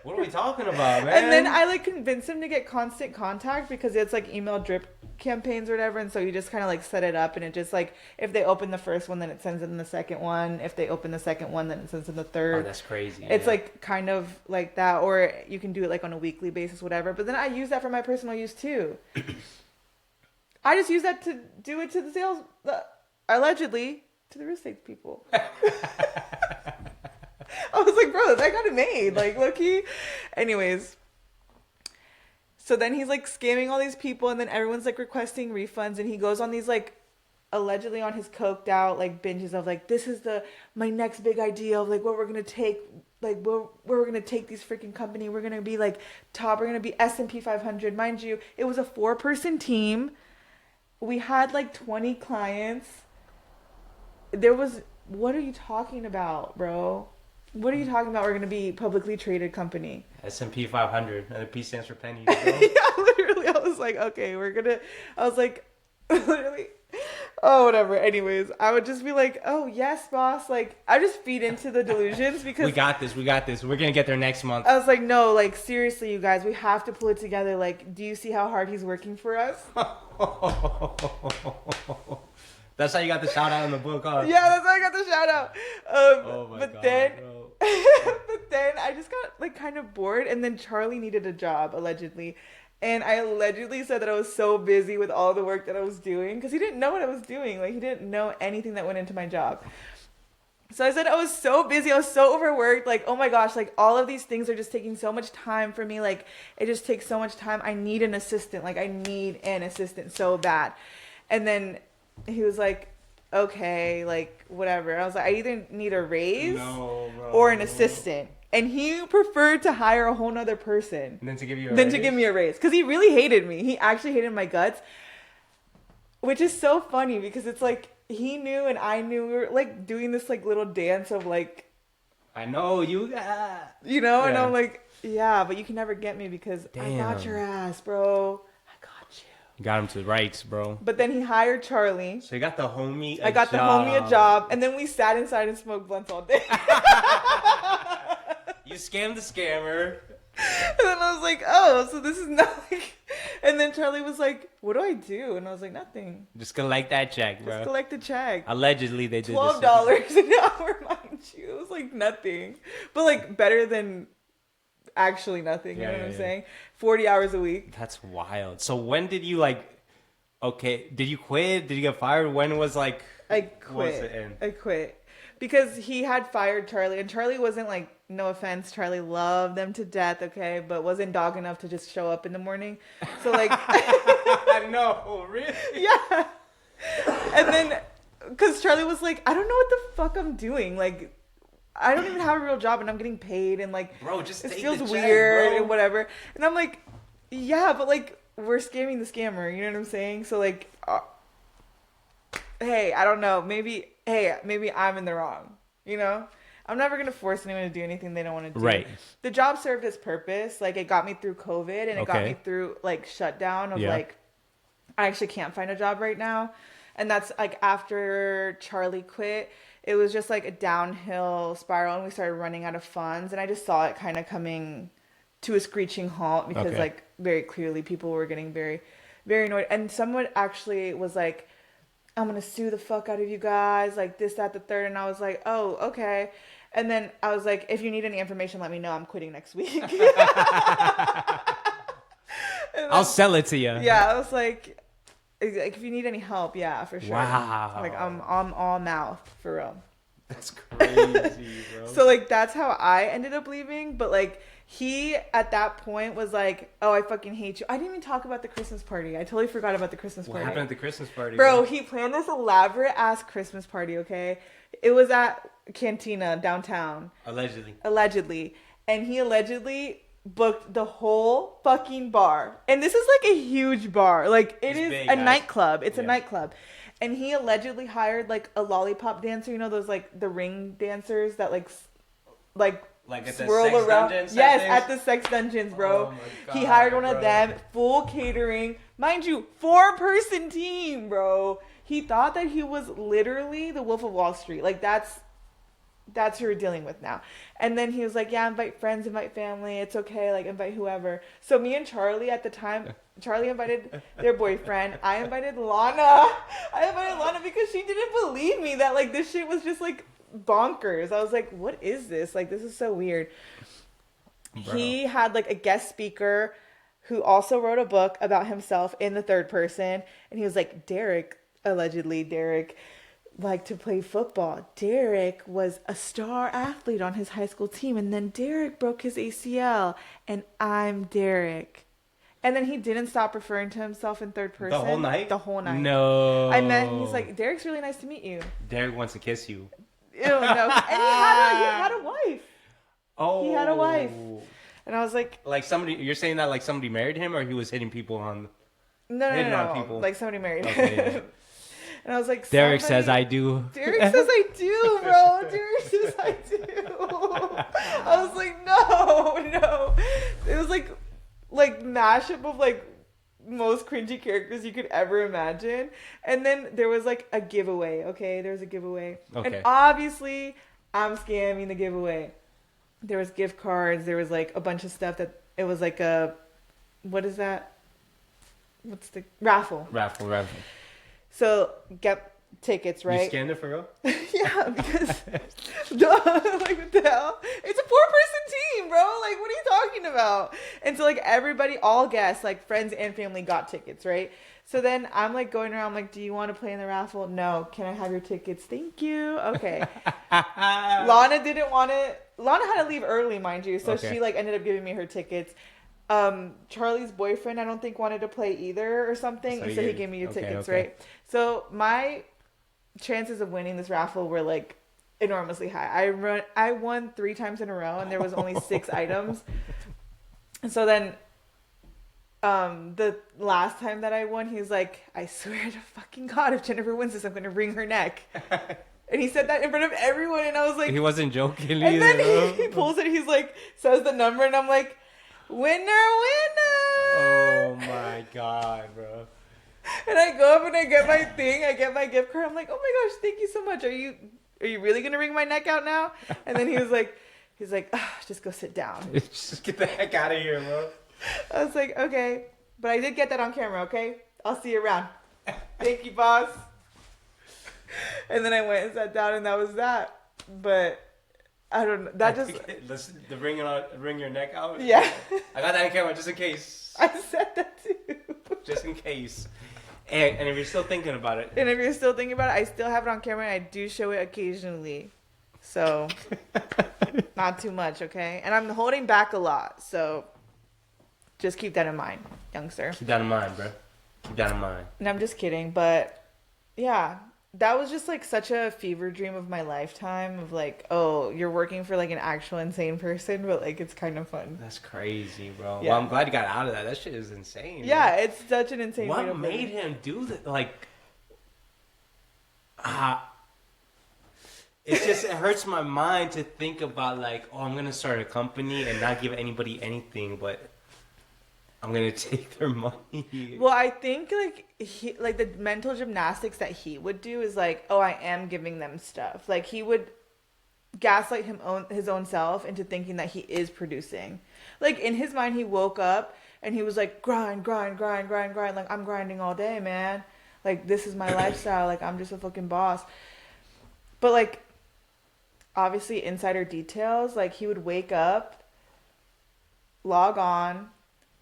What are we talking about, man?
And then I like convinced him to get constant contact because it's like email drip campaigns or whatever, and so you just kind of like set it up, and it just like if they open the first one, then it sends in the second one. If they open the second one, then it sends in the third.
Oh, that's crazy.
It's like kind of like that, or you can do it like on a weekly basis, whatever. But then I use that for my personal use too. I just use that to do it to the sales, allegedly to the real estate people. I was like, bro, I got it made. Like, low-key. Anyways. So then he's like scamming all these people, and then everyone's like requesting refunds, and he goes on these like allegedly on his coked out like binges of like, this is my next big idea of like what we're gonna take, like where we're gonna take these freaking company. We're gonna be like top. We're gonna be S&P 500. Mind you, it was a 4-person team. We had like 20 clients. What are you talking about, bro? What are you talking about? We're going to be publicly traded company.
S&P 500. And the P stands for pennies,
bro. Yeah, literally. I was like, okay, I was like, literally. Oh, whatever. Anyways, I would just be like, oh, yes, boss. Like, I just feed into the delusions because...
We got this. We're going to get there next month.
I was like, no, like, seriously, you guys, we have to pull it together. Like, do you see how hard he's working for us?
That's how you got the shout out in the book, huh?
Yeah, that's how I got the shout out.
Oh my God, bro.
But then I just got like kind of bored, and then Charlie needed a job allegedly, and I allegedly said that I was so busy with all the work that I was doing because he didn't know what I was doing. Like he didn't know anything that went into my job. So I said I was so busy, I was so overworked. Like, oh my gosh, like all of these things are just taking so much time for me. Like it just takes so much time. I need an assistant. Like I need an assistant so bad. And then he was like, okay, like whatever. I was like, I either need a raise or an assistant. And he preferred to hire a whole nother person
than to give you
to give me a raise. Because he really hated me. He actually hated my guts. Which is so funny because it's like he knew and I knew. We were like doing this like little dance of like,
I know you,
you know, and I'm like, yeah, but you can never get me because I got your ass, bro.
You got him to the rights, bro.
But then he hired Charlie.
So you got the homie
I got the homie a job. And then we sat inside and smoked blunts all day.
You scammed the scammer.
And then I was like, oh, so this is not like... And then Charlie was like, what do I do? And I was like, nothing.
Just collect that check, bro.
Just collect the check.
Allegedly, they did
$12 an hour, mind you. It was like nothing. But like better than... actually nothing, you know what I'm saying? 40 hours a week.
That's wild. So when did you did you quit? Did you get fired? When was like...
I quit. Because he had fired Charlie, and Charlie wasn't like, no offense, Charlie loved them to death, okay? But wasn't dog enough to just show up in the morning. So like...
No, really?
Yeah. And then, because Charlie was like, I don't know what the fuck I'm doing. Like... I don't even have a real job and I'm getting paid and like,
bro, just
it
take
feels
the check,
weird
bro.
And whatever. And I'm like, yeah, but like we're scamming the scammer. You know what I'm saying? So like, hey, I don't know. Maybe I'm in the wrong. You know, I'm never gonna force anyone to do anything they don't want to do.
Right.
The job served its purpose. Like it got me through COVID and it got me through like shutdown of like, I actually can't find a job right now. And that's like after Charlie quit. It was just like a downhill spiral and we started running out of funds. And I just saw it kind of coming to a screeching halt because like very clearly people were getting very, very annoyed. And someone actually was like, I'm going to sue the fuck out of you guys. Like this, that, the third. And I was like, oh, okay. And then I was like, if you need any information, let me know. I'm quitting next week.
I'll sell it to you.
Yeah. I was like, if you need any help, yeah, for sure.
Wow.
Like I'm all mouth for real.
That's crazy, bro.
So like that's how I ended up leaving. But like he at that point was like, oh, I fucking hate you. I didn't even talk about the Christmas party. I totally forgot about the Christmas party.
What happened at the Christmas party?
Bro, he planned this elaborate ass Christmas party, okay? It was at Cantina downtown. Allegedly. And he allegedly booked the whole fucking bar. And this is like a huge bar. Like it is big, a nightclub. It's a nightclub. And he allegedly hired like a lollipop dancer, you know those like the ring dancers that like
at
swirl
the sex
around.
Dungeon
Yes,
things?
at the sex dungeons, bro.
Oh my God,
he hired one of them, full catering. Mind you, 4-person team, bro. He thought that he was literally the Wolf of Wall Street. Like that's That's who we're dealing with now. And then he was like, yeah, invite friends, invite family. It's okay. Like, invite whoever. So me and Charlie at the time, Charlie invited their boyfriend. I invited Lana. Because she didn't believe me that, like, this shit was just, like, bonkers. I was like, what is this? Like, this is so weird. Bro. He had, like, a guest speaker who also wrote a book about himself in the third person. And he was like, Derek, allegedly, Derek liked to play football. Derek was a star athlete on his high school team, and then Derek broke his ACL, and I'm Derek. And then he didn't stop referring to himself in third person.
The whole night?
The whole night.
No.
I met him. He's like, Derek's really nice to meet you.
Derek wants to kiss you.
Ew, no. And he had a wife.
Oh.
He had a wife. And I was like...
Like somebody... You're saying that like somebody married him, or he was hitting people on...
No.
On people?
Like somebody married him. Okay, yeah. And I was like,
Derek says I do.
Derek says I do, bro. Derek says I do. I was like, no. It was like mashup of like most cringy characters you could ever imagine. And then there was like a giveaway. Okay, there was a giveaway. Okay. And obviously, I'm scamming the giveaway. There was gift cards. There was like a bunch of stuff that it was like a, what is that? What's the raffle?
Raffle.
So get tickets, right?
You scanned it for real?
Yeah, because like what the hell? It's a 4-person team, bro. Like, what are you talking about? And so like everybody, all guests, like friends and family, got tickets, right? So then I'm like going around, like, do you want to play in the raffle? No. Can I have your tickets? Thank you. Okay. Lana didn't want it. Lana had to leave early, mind you. So she like ended up giving me her tickets. Charlie's boyfriend, I don't think, wanted to play either or something. So he gave me your tickets, right? So my chances of winning this raffle were like enormously high. I won 3 times in a row, and there was only 6 items. And so then, the last time that I won, he's like, I swear to fucking God, if Jennifer wins this, I'm going to wring her neck. And he said that in front of everyone, and I was like...
He wasn't joking
and either. Then he pulls it, he's like, says the number, and I'm like, winner!
Oh my God, bro.
And I go up and I get my thing, I get my gift card. I'm like, oh my gosh, thank you so much. Are you really gonna wring my neck out now? And then he's like, just go sit down.
Just get the heck out of here, bro.
I was like, okay. But I did get that on camera, okay? I'll see you around. Thank you, boss. And then I went and sat down, and that was that. But I don't know. That just...
Listen, the wring your neck out?
Yeah.
I got that on camera just in case.
I said that too.
Just in case. And if you're still thinking about it.
I still have it on camera, and I do show it occasionally. So, not too much, okay? And I'm holding back a lot, so just keep that in mind, youngster.
Keep that in mind, bro. Keep that in mind.
And I'm just kidding, but yeah, that was just like such a fever dream of my lifetime of like, oh, you're working for like an actual insane person, but like it's kind of fun.
That's crazy, bro.
Yeah.
Well, I'm glad you got out of that. That shit is insane.
Yeah, man. It's such an insane.
What made him do that? Like, it hurts my mind to think about like, oh, I'm gonna start a company and not give anybody anything, but I'm gonna take their money.
Well, I think like the mental gymnastics that he would do is like, oh, I am giving them stuff. Like he would gaslight his own self into thinking that he is producing. Like in his mind, he woke up and he was like, grind. Like I'm grinding all day, man. Like this is my lifestyle. Like I'm just a fucking boss. But like, obviously insider details. Like he would wake up, log on,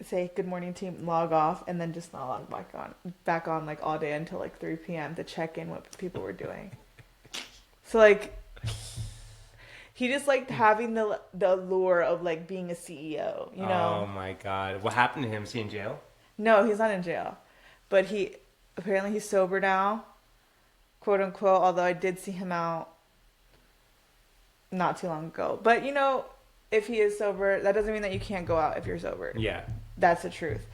say good morning team, log off, and then just not log back on like all day until like 3 p.m. to check in what people were doing. So like he just liked having the allure of like being a CEO, you know?
Oh my God. What happened to him? Is he in jail?
No, he's not in jail. But apparently he's sober now, quote unquote, although I did see him out not too long ago. But you know, if he is sober, that doesn't mean that you can't go out if you're sober.
Yeah.
That's the truth.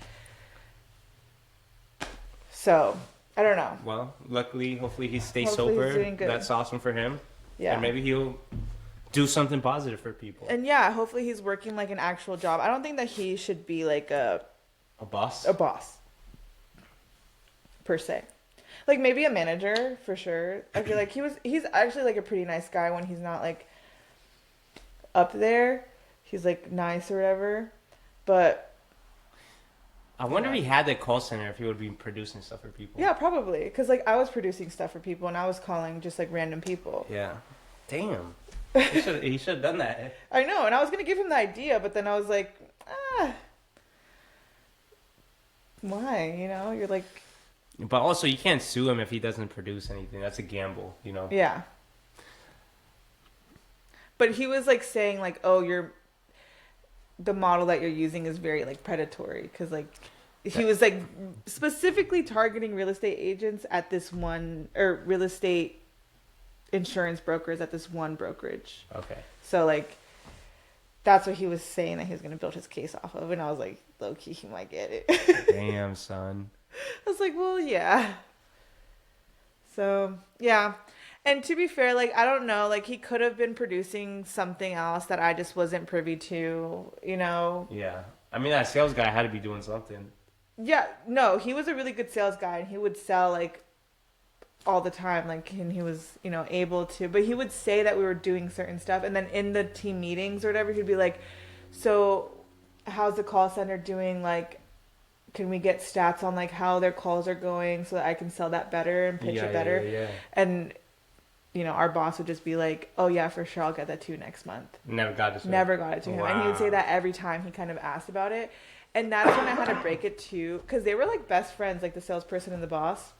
So, I don't know.
Well, hopefully he stays sober.
He's doing good.
That's awesome for him.
Yeah.
And maybe he'll do something positive for people.
And yeah, hopefully he's working like an actual job. I don't think that he should be like a
boss?
A boss. Per se. Like maybe a manager for sure. I feel like he's actually like a pretty nice guy when he's not like up there. He's like nice or whatever, but
I wonder if he had the call center, if he would be producing stuff for people.
yeah, probably, because like I was producing stuff for people and I was calling just like random people.
Yeah. Damn. He should have done that.
I know, and I was gonna give him the idea, but then I was like, why? You know, you're like.
But also, you can't sue him if he doesn't produce anything. That's a gamble, you know.
Yeah. But he was like saying like, oh, the model that you're using is very like predatory, because like he was like specifically targeting real estate agents at this one, or real estate insurance brokers at this one brokerage.
Okay.
So like that's what he was saying that he was going to build his case off of, and I was like, low key, he might get it.
Damn, son.
I was like, well, yeah. So yeah. And to be fair, like, I don't know, like, he could have been producing something else that I just wasn't privy to, you know?
Yeah. I mean, that sales guy had to be doing something.
Yeah, no, he was a really good sales guy, and he would sell, like, all the time, like, and he was, you know, able to. But he would say that we were doing certain stuff, and then in the team meetings or whatever, he'd be like, so how's the call center doing? Like, can we get stats on, like, how their calls are going so that I can sell that better and pitch it better?
Yeah.
And you know, our boss would just be like, oh yeah, for sure, I'll get that to you next month.
Never got it to him.
Never got it to him.
Wow.
And he would say that every time he kind of asked about it. And that's when I had to break it to, because they were like best friends, like the salesperson and the boss.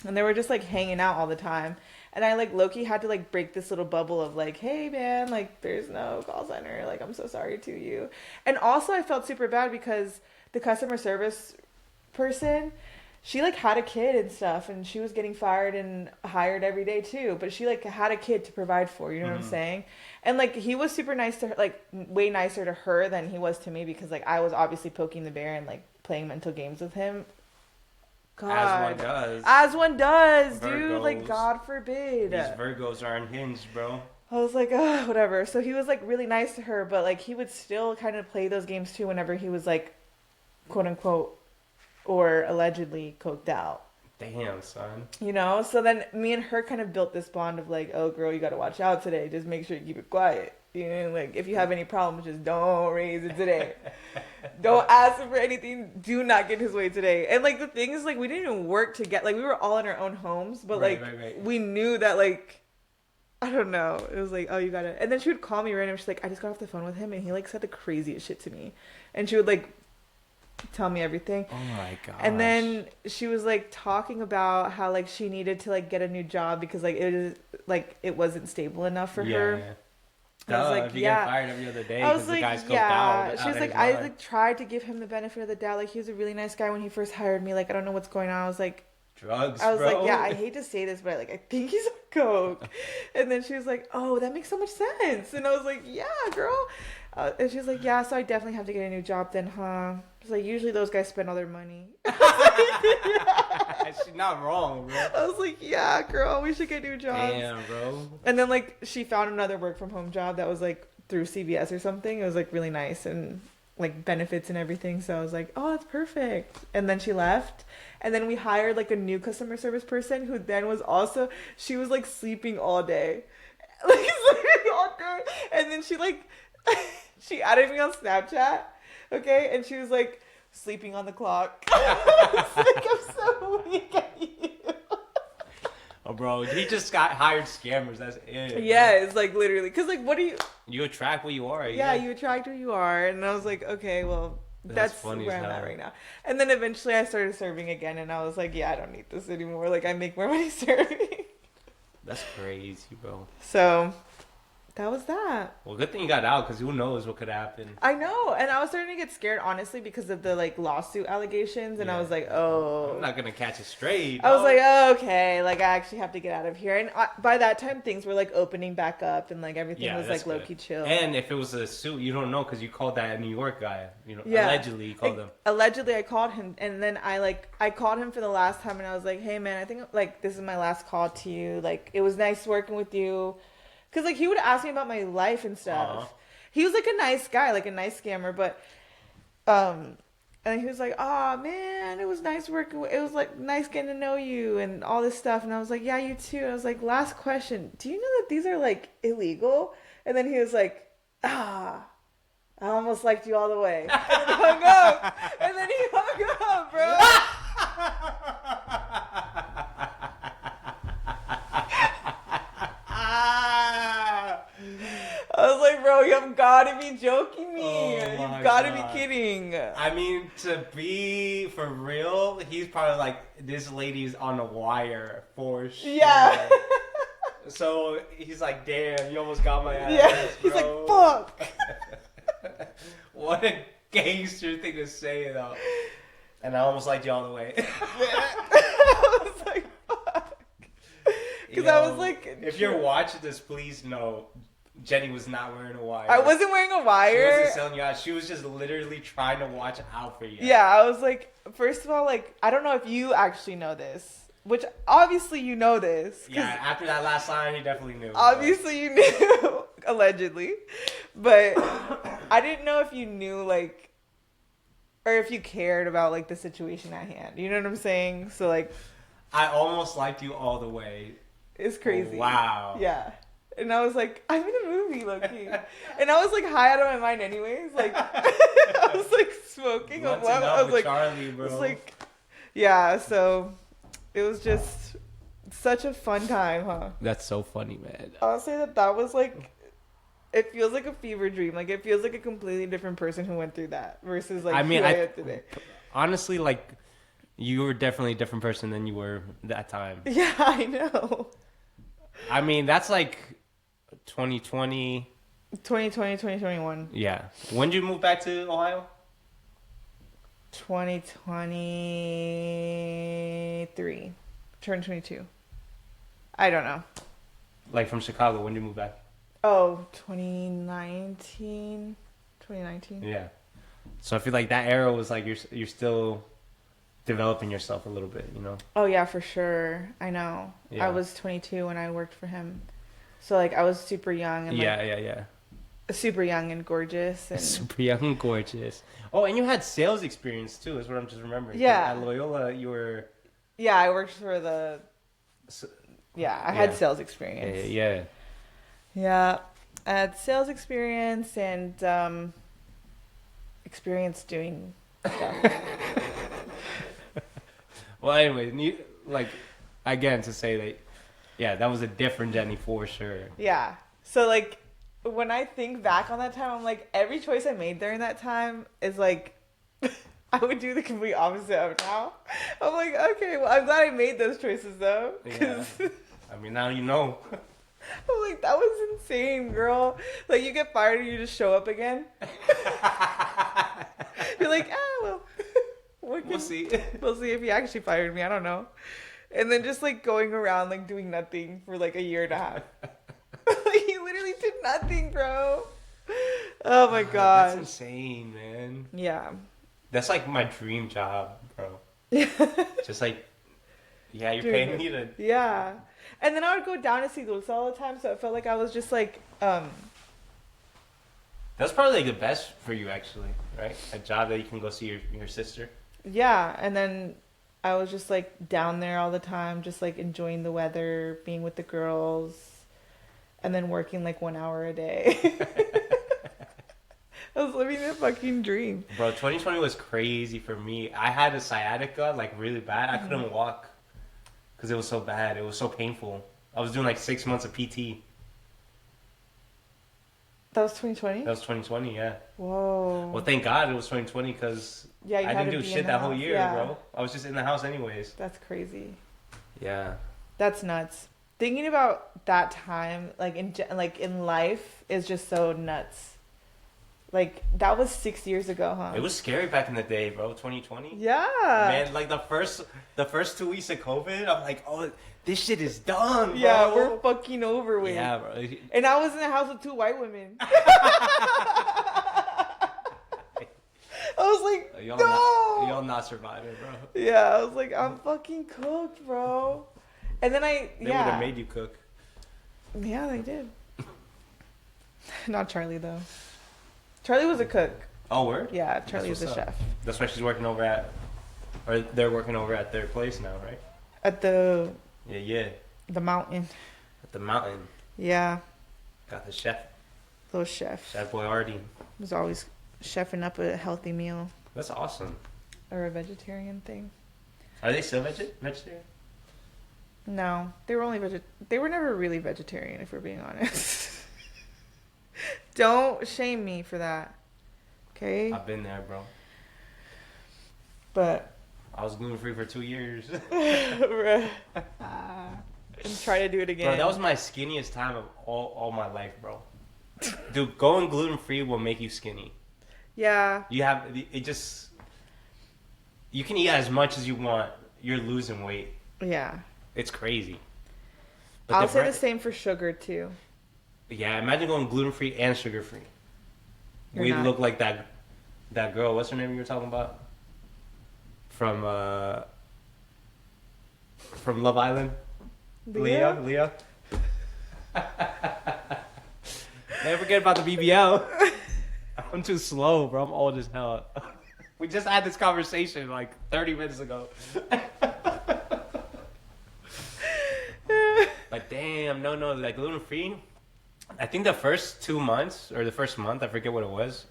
And they were just like hanging out all the time. And I like low-key had to like break this little bubble of like, hey man, like there's no call center. Like, I'm so sorry to you. And also I felt super bad because the customer service person, she like had a kid and stuff, and she was getting fired and hired every day too, but she like had a kid to provide for, you know what I'm saying? And like he was super nice to her, like way nicer to her than he was to me, because like I was obviously poking the bear and like playing mental games with him. God. As one does,
Virgos.
dude. Like, God forbid.
These Virgos are unhinged, bro.
I was like, oh, whatever. So he was like really nice to her, but like he would still kind of play those games too whenever he was like, quote unquote, or allegedly coked out.
Damn, son.
You know? So then me and her kind of built this bond of like, oh, girl, you got to watch out today. Just make sure you keep it quiet. You know, like if you have any problems, just don't raise it today. Don't ask him for anything. Do not get his way today. And like the thing is, like, we didn't even work to get, like, we were all in our own homes, but
right.
we knew that, like, I don't know. It was like, oh, you gotta. And then she would call me random. She's like, I just got off the phone with him, and he like said the craziest shit to me. And she would like tell me everything.
Oh my god.
And then she was like talking about how like she needed to like get a new job because like it wasn't stable enough for her.
Yeah.
I was like,
if you get fired every other day
I was
because
like,
the guy's coked
yeah.
out.
She was like, I like tried to give him the benefit of the doubt. Like, he was a really nice guy when he first hired me. Like, I don't know what's going on. I was like,
drugs,
I was
bro.
like, yeah, I hate to say this, but like, I think he's on coke. And then she was like, oh, that makes so much sense. And I was like, yeah, girl. And she was like, yeah, so I definitely have to get a new job then, huh? She's like, usually those guys spend all their money.
She's not wrong, bro.
I was like, yeah, girl, we should get new jobs.
Damn, bro.
And then like she found another work from home job that was like through CVS or something. It was like really nice and like benefits and everything. So I was like, oh, that's perfect. And then she left. And then we hired like a new customer service person who then was also, she was like sleeping all day. Like sleeping all day. And then she like, she added me on Snapchat. Okay. And she was like, sleeping on the clock. I was like, I'm so weak at you.
Oh, bro, he just got hired scammers. That's it.
Yeah, it's like literally. Because like, what do you...
You attract what you are.
Yeah, you attract who you are. And I was like, okay, well, that's
funny
where I'm at right now. And then eventually I started serving again. And I was like, yeah, I don't need this anymore. Like, I make more money serving.
That's crazy, bro.
So... that was that.
Well, good thing you got out, because who knows what could happen.
I know, and I was starting to get scared, honestly, because of the like lawsuit allegations, and yeah. I was like, oh,
I'm not gonna catch it straight.
I was like, oh, okay, like I actually have to get out of here. And by that time, things were like opening back up, and like everything was like low key chill.
And if it was a suit, you don't know, because you called that New York guy. You know, allegedly you called him.
Allegedly, I called him, and then I called him for the last time, and I was like, hey man, I think like this is my last call to you. Like, it was nice working with you. Because, like, he would ask me about my life and stuff. Uh-huh. He was, like, a nice guy, like, a nice scammer. But, and he was like, oh, man, it was nice working. It was, like, nice getting to know you and all this stuff. And I was like, yeah, you too. I was like, last question. Do you know that these are, like, illegal? And then he was like, I almost liked you all the way. And then he hung up. And then he hung up, bro. I was like, bro, you've got to be joking me. You've got to be kidding.
I mean, to be for real, he's probably like, this lady's on the wire for sure.
Yeah.
So he's like, damn, you almost got my ass.
Yeah. He's like, fuck.
What a gangster thing to say, though. And I almost liked you all the way.
I was like, fuck. Because I was like...
If you're watching this, please know Jenny was not wearing a wire.
I wasn't wearing a wire.
She wasn't selling you out. She was just literally trying to watch out for you.
Yeah, I was like, first of all, like, I don't know if you actually know this. Which, obviously you know this.
Yeah, after that last line, you definitely knew.
Obviously you knew. Allegedly. But I didn't know if you knew, like... Or if you cared about, like, the situation at hand. You know what I'm saying? So, like...
I almost liked you all the way.
It's crazy.
Wow.
Yeah. And I was like, I'm in a movie, low-key. And I was, like, high out of my mind anyways. Like, I was, like, smoking.
What's
I was like,
Charlie, bro?
It was like, yeah, so it was just such a fun time, huh?
That's so funny, man.
I'll say that was, like, it feels like a fever dream. Like, it feels like a completely different person who went through that versus, like, who I am today.
Honestly, like, you were definitely a different person than you were that time.
Yeah, I know.
I mean, that's like 2020.
2021.
Yeah. When did you move back to Ohio?
2023. Turned 22. I don't know.
Like from Chicago, when did you move back?
Oh, 2019. 2019.
Yeah. So I feel like that era was like you're still developing yourself a little bit, you know?
Oh, yeah, for sure. I know.
Yeah.
I was 22 when I worked for him. So, like, I was super young. And
Yeah.
Super young and gorgeous. And...
Super young and gorgeous. Oh, and you had sales experience, too, is what I'm just remembering.
Yeah.
At Loyola, you were...
Yeah, I worked for the... Yeah, I had sales experience.
Yeah.
Yeah, I had sales experience and experience doing stuff.
Well, anyway, like, again, to say that, yeah, that was a different Jenny for sure.
Yeah. So, like, when I think back on that time, I'm like, every choice I made during that time is like, I would do the complete opposite of now. I'm like, okay, well, I'm glad I made those choices, though.
Yeah. I mean, now you know.
I'm like, that was insane, girl. Like, you get fired and you just show up again. You're like, well,
we'll see.
We'll see if he actually fired me. I don't know. And then just, like, going around, like, doing nothing for, like, a year and a half. Like, he literally did nothing, bro. Oh, my God.
That's insane, man.
Yeah.
That's, like, my dream job, bro. Just, like, yeah, you're paying me to...
Yeah. And then I would go down to see Lusa all the time, so it felt like I was just, like,
That's probably, like, the best for you, actually, right? A job that you can go see your sister.
Yeah, and then I was just, like, down there all the time, just, like, enjoying the weather, being with the girls, and then working, like, 1 hour a day. I was living a fucking dream.
Bro, 2020 was crazy for me. I had a sciatica, like, really bad. I couldn't walk because it was so bad. It was so painful. I was doing, like, 6 months of PT.
That was 2020?
That was 2020, yeah.
Whoa.
Well, thank God it was 2020 because I didn't do shit that whole year, bro. I was just in the house anyways.
That's crazy.
Yeah.
That's nuts. Thinking about that time, like in life, is just so nuts. Like, that was 6 years ago, huh?
It was scary back in the day, bro. 2020.
Yeah.
Man, like the first 2 weeks of COVID, I'm like, oh, this shit is done, bro.
Yeah, we're fucking over with.
Yeah, bro.
And I was in the house with 2 white women. I was like,
y'all not surviving, bro.
Yeah, I was like, I'm fucking cooked, bro. And then
They would have made you cook.
Yeah, they did. Not Charlie, though. Charlie was a cook.
Oh, word?
Yeah, Charlie was a chef.
That's why she's working over at, or they're working over at their place now, right?
At the...
Yeah.
The mountain.
At the mountain.
Yeah.
Got the chef.
Little chef.
Chef Boyardee.
Was always chefing up a healthy meal.
That's awesome.
Or a vegetarian thing.
Are they still vegetarian?
No, they were only They were never really vegetarian, if we're being honest. Don't shame me for that. Okay?
I've been there, bro.
But
I was gluten free for 2 years.
and try to do it again.
Bro, that was my skinniest time of all my life, bro. Dude, going gluten free will make you skinny.
Yeah.
You can eat as much as you want. You're losing weight.
Yeah.
It's crazy. But
I'll say the same for sugar too.
Yeah, imagine going gluten free and sugar free. We
not.
look like that girl. What's her name you were talking about? From Love Island. Leah. Never forget about the BBL. I'm too slow, bro. I'm old as hell. We just had this conversation like 30 minutes ago. But damn, no, like gluten free. I think the first 2 months or the first month, I forget what it was.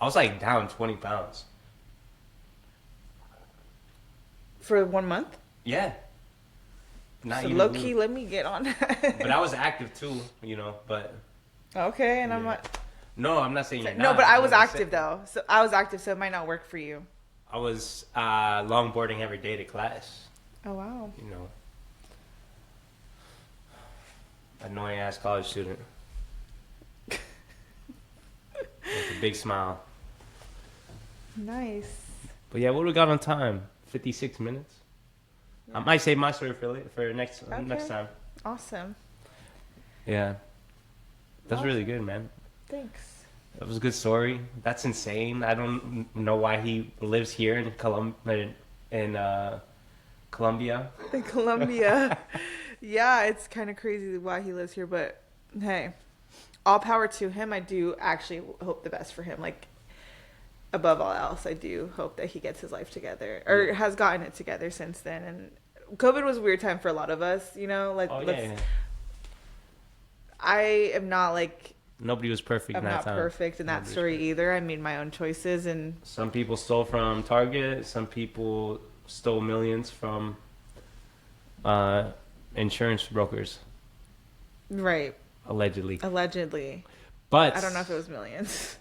I was like down 20 pounds.
For 1 month?
Yeah. Not
So
even
low
gluten.
key, let me get on that.
But I was active too, but.
Okay, and
Yeah.
I'm not.
No, I'm not saying you're
No,
not.
but I was
I'm
active though. So I was active, so it might not work for you.
I was longboarding every day to class.
Oh wow.
You know, annoying ass college student with a big smile.
Nice.
But yeah, what do we got on time? 56 minutes.
Yeah.
I might save my story for next
Okay.
time.
Awesome.
Yeah, that's
Awesome.
really good, man.
Thanks.
That was a good story. That's insane. I don't know why he lives here in Colombia. In
Colombia. Yeah, it's kind of crazy why he lives here, but hey, all power to him. I do actually hope the best for him. Like, above all else, I do hope that he gets his life together or has gotten it together since then. And COVID was a weird time for a lot of us, you know, like, I am not like,
Nobody was perfect
I'm
in that
not
time.
perfect in that
Nobody's
story
perfect.
either. I made my own choices, and
Some people stole from Target. Some people stole millions from insurance brokers,
right,
allegedly.
But I
But
don't know if it was millions.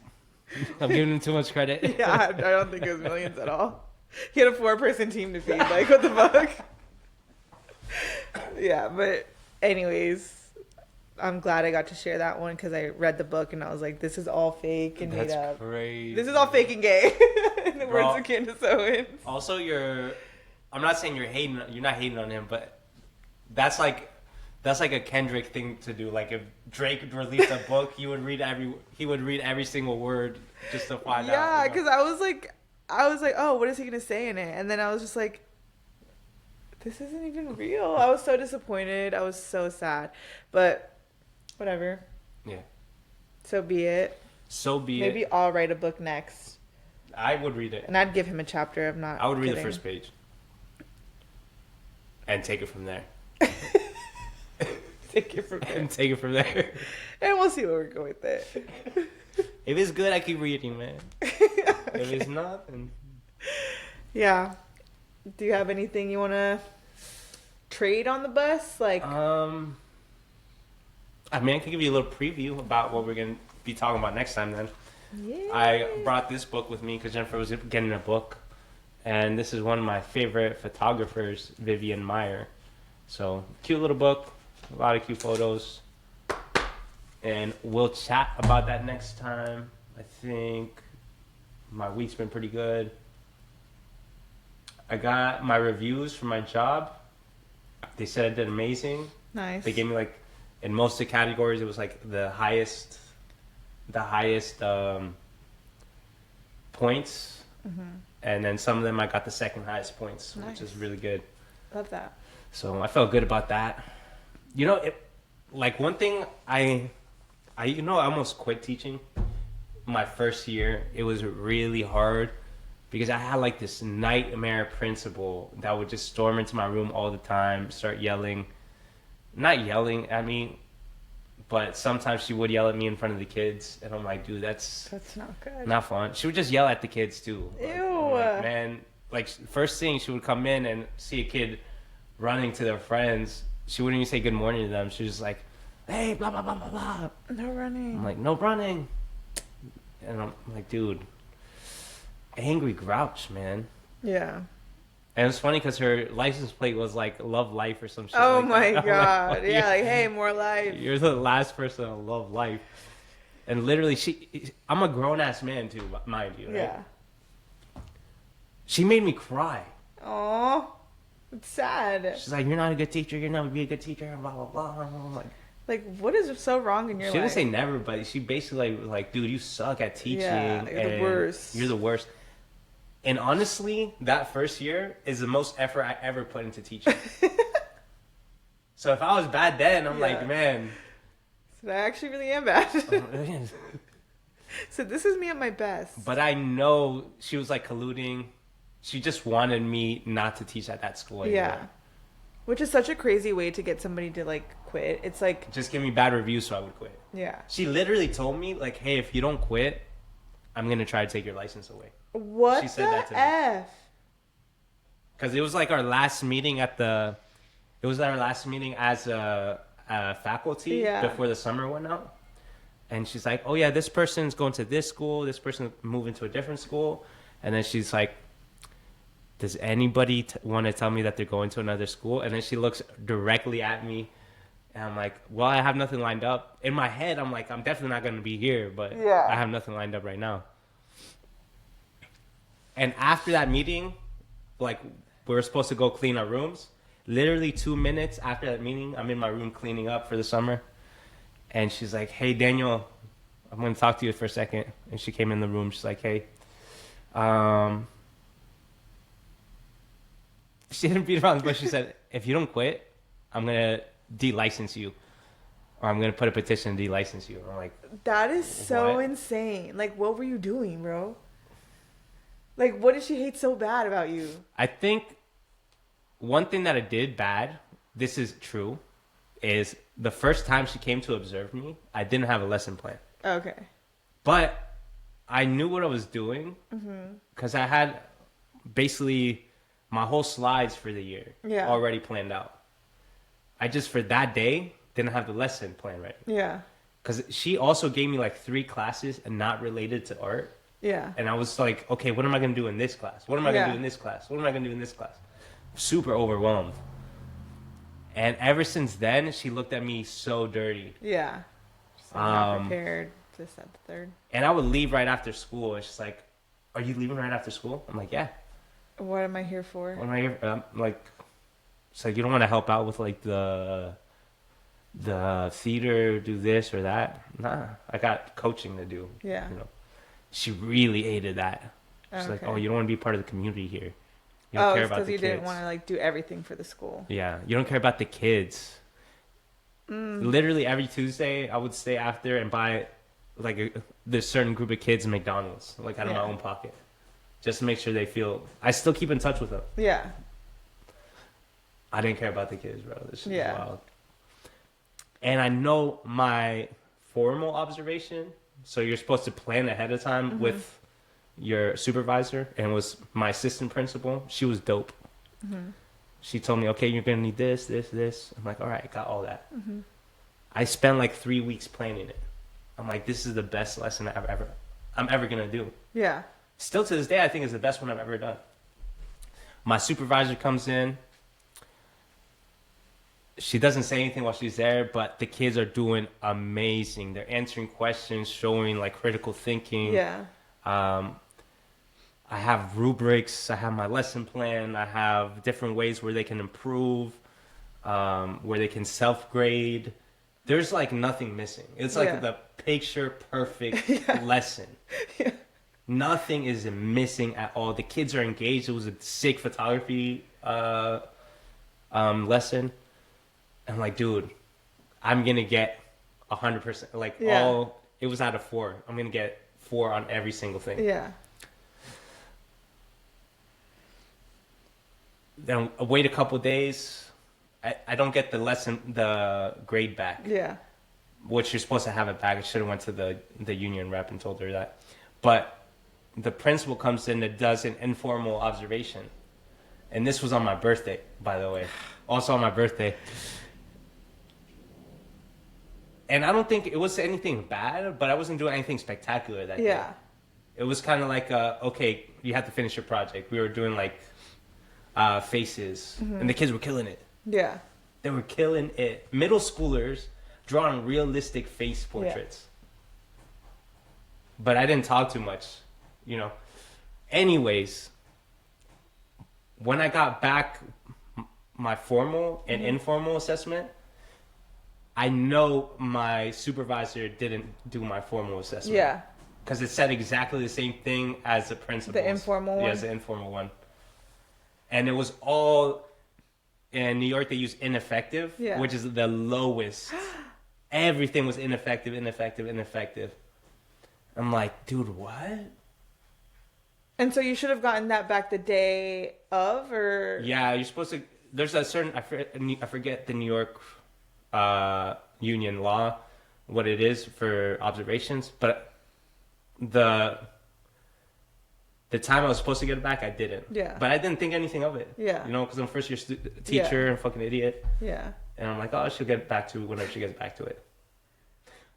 I'm giving him too much credit.
Yeah, I don't think it was millions at all. He had a 4-person team to feed. Like, what the fuck? Yeah, but anyways, I'm glad I got to share that one because I read the book and I was like, this is all fake and
That's
made up.
crazy.
This is all fake and gay. In the
Bro.
words of Candace Owens.
Also, I'm not saying you're not hating on him, but that's like a Kendrick thing to do. Like if Drake released a book, he would read every single word just to find out.
Yeah,
You know?
because I was like, oh, what is he gonna say in it? And then I was just like, this isn't even real. I was so disappointed. I was so sad, but whatever.
Yeah.
So be it.
So be
Maybe
it.
I'll write a book next,
I would read it.
and I'd give him a chapter. I'm not.
I would read
kidding.
the first page and take it from there.
Take it from there,
And take it from there.
and we'll see where we go with it.
If it's good, I keep reading, man. If it's not, then
Yeah. Do you have anything you want to trade on the bus? Like,
I mean, I can give you a little preview about what we're gonna be talking about next time. Then
yeah.
I brought this book with me because Jennifer was getting a book, and this is one of my favorite photographers, Vivian Meyer. So cute little book, a lot of cute photos, and we'll chat about that next time. I think my week's been pretty good. I got my reviews for my job. They said I did amazing.
Nice.
They gave me like, in most of the categories, it was like the highest points.
Mm-hmm.
And then some of them I got the second highest points,
Nice.
which is really good.
Love that.
So I felt good about that. You know, like one thing I almost quit teaching my first year. It was really hard because I had like this nightmare principal that would just storm into my room all the time, start yelling. Not yelling at me, but sometimes she would yell at me in front of the kids, and I'm like, dude, that's
not good.
not fun. She would just yell at the kids too.
Ew.
I'm like, man, like first thing she would come in and see a kid running to their friends. She wouldn't even say good morning to them. She was just like, hey, blah blah blah blah blah.
No running.
I'm like, no running. And I'm like, dude, angry grouch, man.
Yeah.
And it's funny because her license plate was like Love Life or some shit.
Oh
like
my
that.
God.
Like,
yeah, like, hey, more life.
You're the last person to love life. And literally, I'm a grown ass man too, mind you. Right?
Yeah.
She made me cry.
Oh, it's sad.
She's like, you're not a good teacher. You're never be a good teacher. Blah, blah, blah. I'm
like, what is so wrong in your life?
She didn't say never, but she basically was like, dude, you suck at teaching.
Yeah, you're the worst.
You're the worst. And honestly, that first year is the most effort I ever put into teaching. So if I was bad then, I'm like, man.
So I actually really am bad. So this is me at my best.
But I know she was like colluding. She just wanted me not to teach at that school anymore.
Yeah. Which is such a crazy way to get somebody to like quit. It's like,
just give me bad reviews so I would quit.
Yeah.
She literally told me like, hey, if you don't quit, I'm going to try to take your license away.
What
she said
the
that to
F?
Because it was like our last meeting as a faculty before the summer went out. And she's like, oh yeah, this person's going to this school. This person's moving to a different school. And then she's like, does anybody want to tell me that they're going to another school? And then she looks directly at me. And I'm like, well, I have nothing lined up. In my head, I'm like, I'm definitely not going to be here. But I have nothing lined up right now. And after that meeting, like, we were supposed to go clean our rooms. Literally 2 minutes after that meeting, I'm in my room cleaning up for the summer. And she's like, hey, Daniel, I'm going to talk to you for a second. And she came in the room. She's like, hey, she didn't beat around the bush. She said, if you don't quit, I'm going to de-license you. Or I'm going to put a petition to de-license you. And I'm like,
that is so
what?
insane. Like, what were you doing, bro? Like, what did she hate so bad about you?
I think one thing that I did bad, this is true, is the first time she came to observe me, I didn't have a lesson plan.
Okay.
But I knew what I was doing because I had basically my whole slides for the year already planned out. I just, for that day, didn't have the lesson plan ready.
Yeah.
Because she also gave me like 3 classes and not related to art.
Yeah.
And I was like, okay, what am I going to do in this class? What am I going to do in this class? What am I going to do in this class? Super overwhelmed. And ever since then, she looked at me so dirty.
Yeah. Just like not prepared. This, that, the third.
And I would leave right after school. And she's like, are you leaving right after school? I'm like, yeah.
What am I here for?
What am I here for? Like, it's like, you don't want to help out with like the theater, do this or that. Nah, I got coaching to do.
Yeah.
You know. She really hated that. She's like, oh, you don't want to be part of the community here. You don't care about the kids.
Because you didn't want to like do everything for the school.
Yeah, you don't care about the kids. Literally every Tuesday, I would stay after and buy like this certain group of kids McDonald's, like out of my own pocket, just to make sure they feel. I still keep in touch with them.
Yeah.
I didn't care about the kids, bro. This shit was wild. And I know my formal observation. So you're supposed to plan ahead of time with your supervisor, and it was my assistant principal. She was dope. She told me, okay, you're going to need this, this, this. I'm like, all right, I got all that. I spent like 3 weeks planning it. I'm like, this is the best lesson I'm ever going to do.
Yeah.
Still to this day, I think it's the best one I've ever done. My supervisor comes in. She doesn't say anything while she's there, but the kids are doing amazing. They're answering questions, showing like critical thinking.
Yeah.
I have rubrics. I have my lesson plan. I have different ways where they can improve, where they can self-grade. There's like nothing missing. It's like the picture perfect lesson. Yeah. Nothing is missing at all. The kids are engaged. It was a sick photography lesson. I'm like, dude, I'm going to get 100%. Like, it was out of 4. I'm going to get 4 on every single thing.
Yeah.
Then I wait a couple days. I don't get the grade back.
Yeah.
which you're supposed to have it back. I should have went to the union rep and told her that. But the principal comes in and does an informal observation. And this was on my birthday, by the way. Also on my birthday. And I don't think it was anything bad, but I wasn't doing anything spectacular that day. It was kind of like, okay, you have to finish your project. We were doing like faces, and the kids were killing it.
Yeah.
They were killing it. Middle schoolers drawing realistic face portraits. But I didn't talk too much, you know. Anyways, when I got back my formal and informal assessment, I know my supervisor didn't do my formal assessment.
Yeah.
Because it said exactly the same thing as the principal's.
The informal one?
Yes, the informal one. And it was all... In New York, they use ineffective, which is the lowest. Everything was ineffective. I'm like, dude, what?
And so you should have gotten that back the day of, or? Yeah,
you're supposed to. There's a certain, I forget the New York union law, what it is for observations, but the time I was supposed to get it back, I didn't.
Yeah.
But I didn't think anything of it.
Yeah.
You know, because I'm first year teacher and fucking idiot.
Yeah.
And I'm like, oh, she'll get back to it whenever she gets back to it.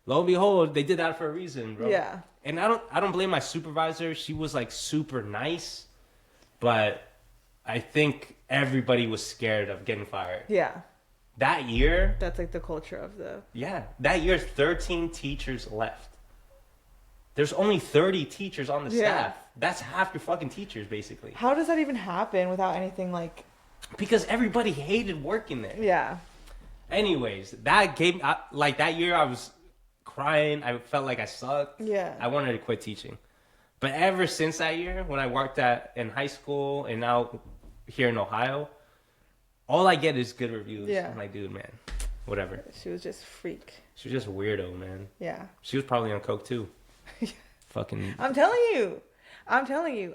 Lo and behold, they did that for a reason, bro.
Yeah.
And I don't blame my supervisor. She was like super nice, but I think everybody was scared of getting fired.
Yeah.
That year.
That's like the culture of the.
Yeah. That year, 13 teachers left. There's only 30 teachers on the staff. That's half your fucking teachers, basically.
How does that even happen without anything like...
Because everybody hated working there.
Yeah.
Anyways, that year I was crying. I felt like I sucked.
Yeah.
I wanted to quit teaching. But ever since that year, when I worked in high school and now here in Ohio, all I get is good reviews.
Yeah.
I'm like, dude, man, whatever.
She was just freak.
She was just a weirdo, man.
Yeah.
She was probably on coke too. Fucking.
I'm telling you.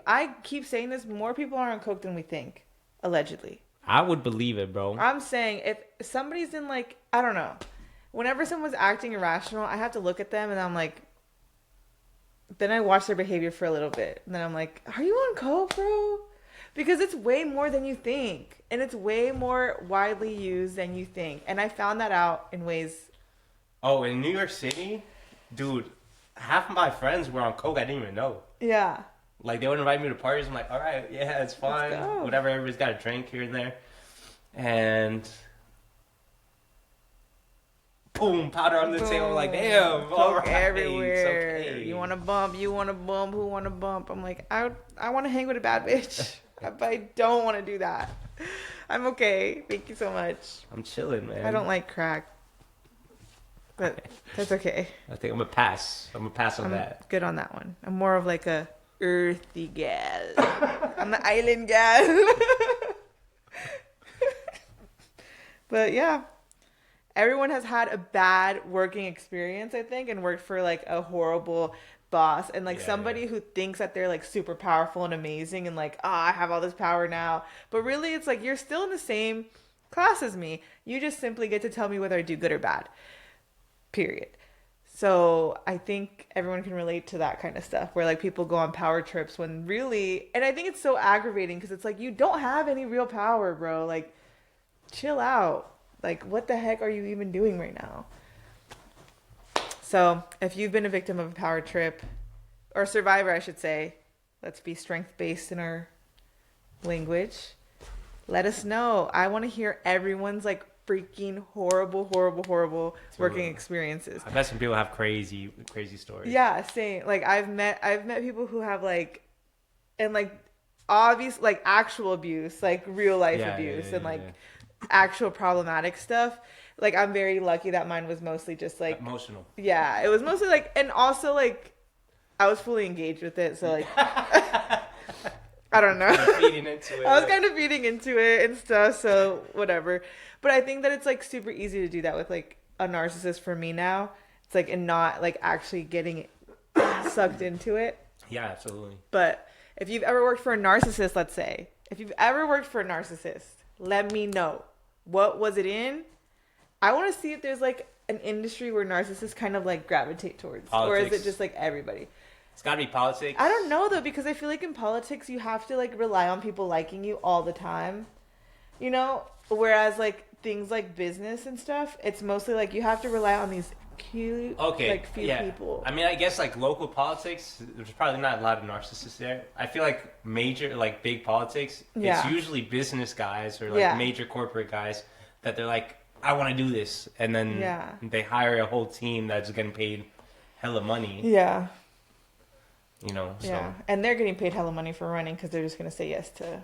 I keep saying this. More people are on coke than we think. Allegedly.
I would believe it, bro.
I'm saying if somebody's in like, I don't know. Whenever someone's acting irrational, I have to look at them and I'm like, then I watch their behavior for a little bit. And then I'm like, are you on coke, bro? Because it's way more than you think. And it's way more widely used than you think. And I found that out in ways.
Oh, in New York City? Dude, half of my friends were on coke I didn't even know.
Yeah.
Like, they would invite me to parties. I'm like, all right, yeah, it's fine. Whatever, everybody's got a drink here and there. And boom, powder on the table. I'm like, damn, all right.
Everywhere.
Okay.
You want to bump? Who want to bump? I'm like, I want to hang with a bad bitch. But I don't want to do that. I'm okay. Thank you so much.
I'm chilling, man.
I don't like crack. But that's okay.
I think I'm going to pass. I'm on that.
Good on that one. I'm more of like a earthy gal. I'm the island gal. But yeah. Everyone has had a bad working experience, I think, and worked for like a horrible boss and like somebody who thinks that they're like super powerful and amazing and like, I have all this power now. But really it's like you're still in the same class as me. You just simply get to tell me whether I do good or bad. Period. So I think everyone can relate to that kind of stuff where like people go on power trips when really, and I think it's so aggravating because it's like, you don't have any real power, bro. Like, chill out. Like, what the heck are you even doing right now? So if you've been a victim of a power trip, or survivor, I should say, let's be strength-based in our language. Let us know. I want to hear everyone's like freaking horrible working experiences.
I bet some people have crazy stories.
Yeah, same. Like I've met people who have like, and like obvious, like actual abuse, like real life abuse and like actual problematic stuff. Like I'm very lucky that mine was mostly just like
emotional. Yeah,
it was mostly like, and also like I was fully engaged with it, so like I don't know.
Feeding into it.
I was kind of feeding into it and stuff, so whatever. But I think that it's like super easy to do that with like a narcissist for me now. It's like, and not like actually getting sucked into it.
Yeah, absolutely.
But if you've ever worked for a narcissist, let's say, if you've ever worked for a narcissist, let me know. What was it in? I want to see if there's like an industry where narcissists kind of like gravitate towards,
Politics.
or is it just like everybody?
It's got to be politics.
I don't know though, because I feel like in politics you have to like rely on people liking you all the time, you know. Whereas like things like business and stuff, it's mostly like you have to rely on these cute, like few people.
I mean, I guess like local politics, there's probably not a lot of narcissists there. I feel like major, like big politics, it's usually business guys or like major corporate guys that they're like, I want to do this, and then they hire a whole team that's getting paid hella money.
Yeah.
You know. So.
Yeah, and they're getting paid hella money for running because they're just gonna say yes to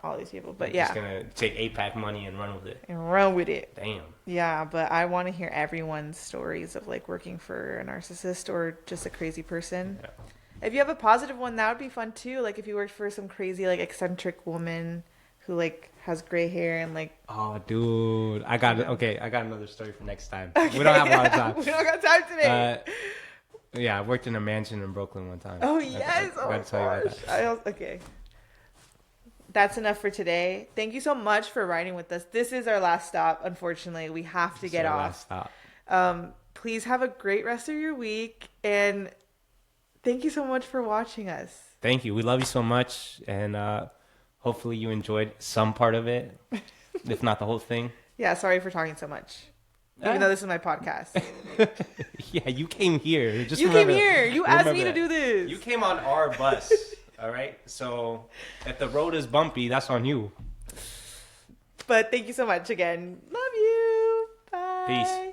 all these people. But
they're just gonna take APAC money and run with it.
Damn. Yeah, but I want to hear everyone's stories of like working for a narcissist or just a crazy person. Yeah. If you have a positive one, that would be fun too. Like if you worked for some crazy like eccentric woman who like has gray hair and like.
Oh, dude, I got another story for next time. Okay. We don't have a lot of time.
We don't got time today.
Yeah, I worked in a mansion in Brooklyn one time.
Oh, yes. Oh, my gosh. Okay. That's enough for today. Thank you so much for riding with us. This is our last stop, unfortunately. We have to get off. Last stop. Please have a great rest of your week. And thank you so much for watching us.
Thank you. We love you so much. And hopefully you enjoyed some part of it, if not the whole thing.
Yeah, sorry for talking so much. Even though this is my podcast.
Yeah, you came here.
You came here. You asked me to do this.
You came on our bus. All right? So if the road is bumpy, that's on you.
But thank you so much again. Love you. Bye.
Peace.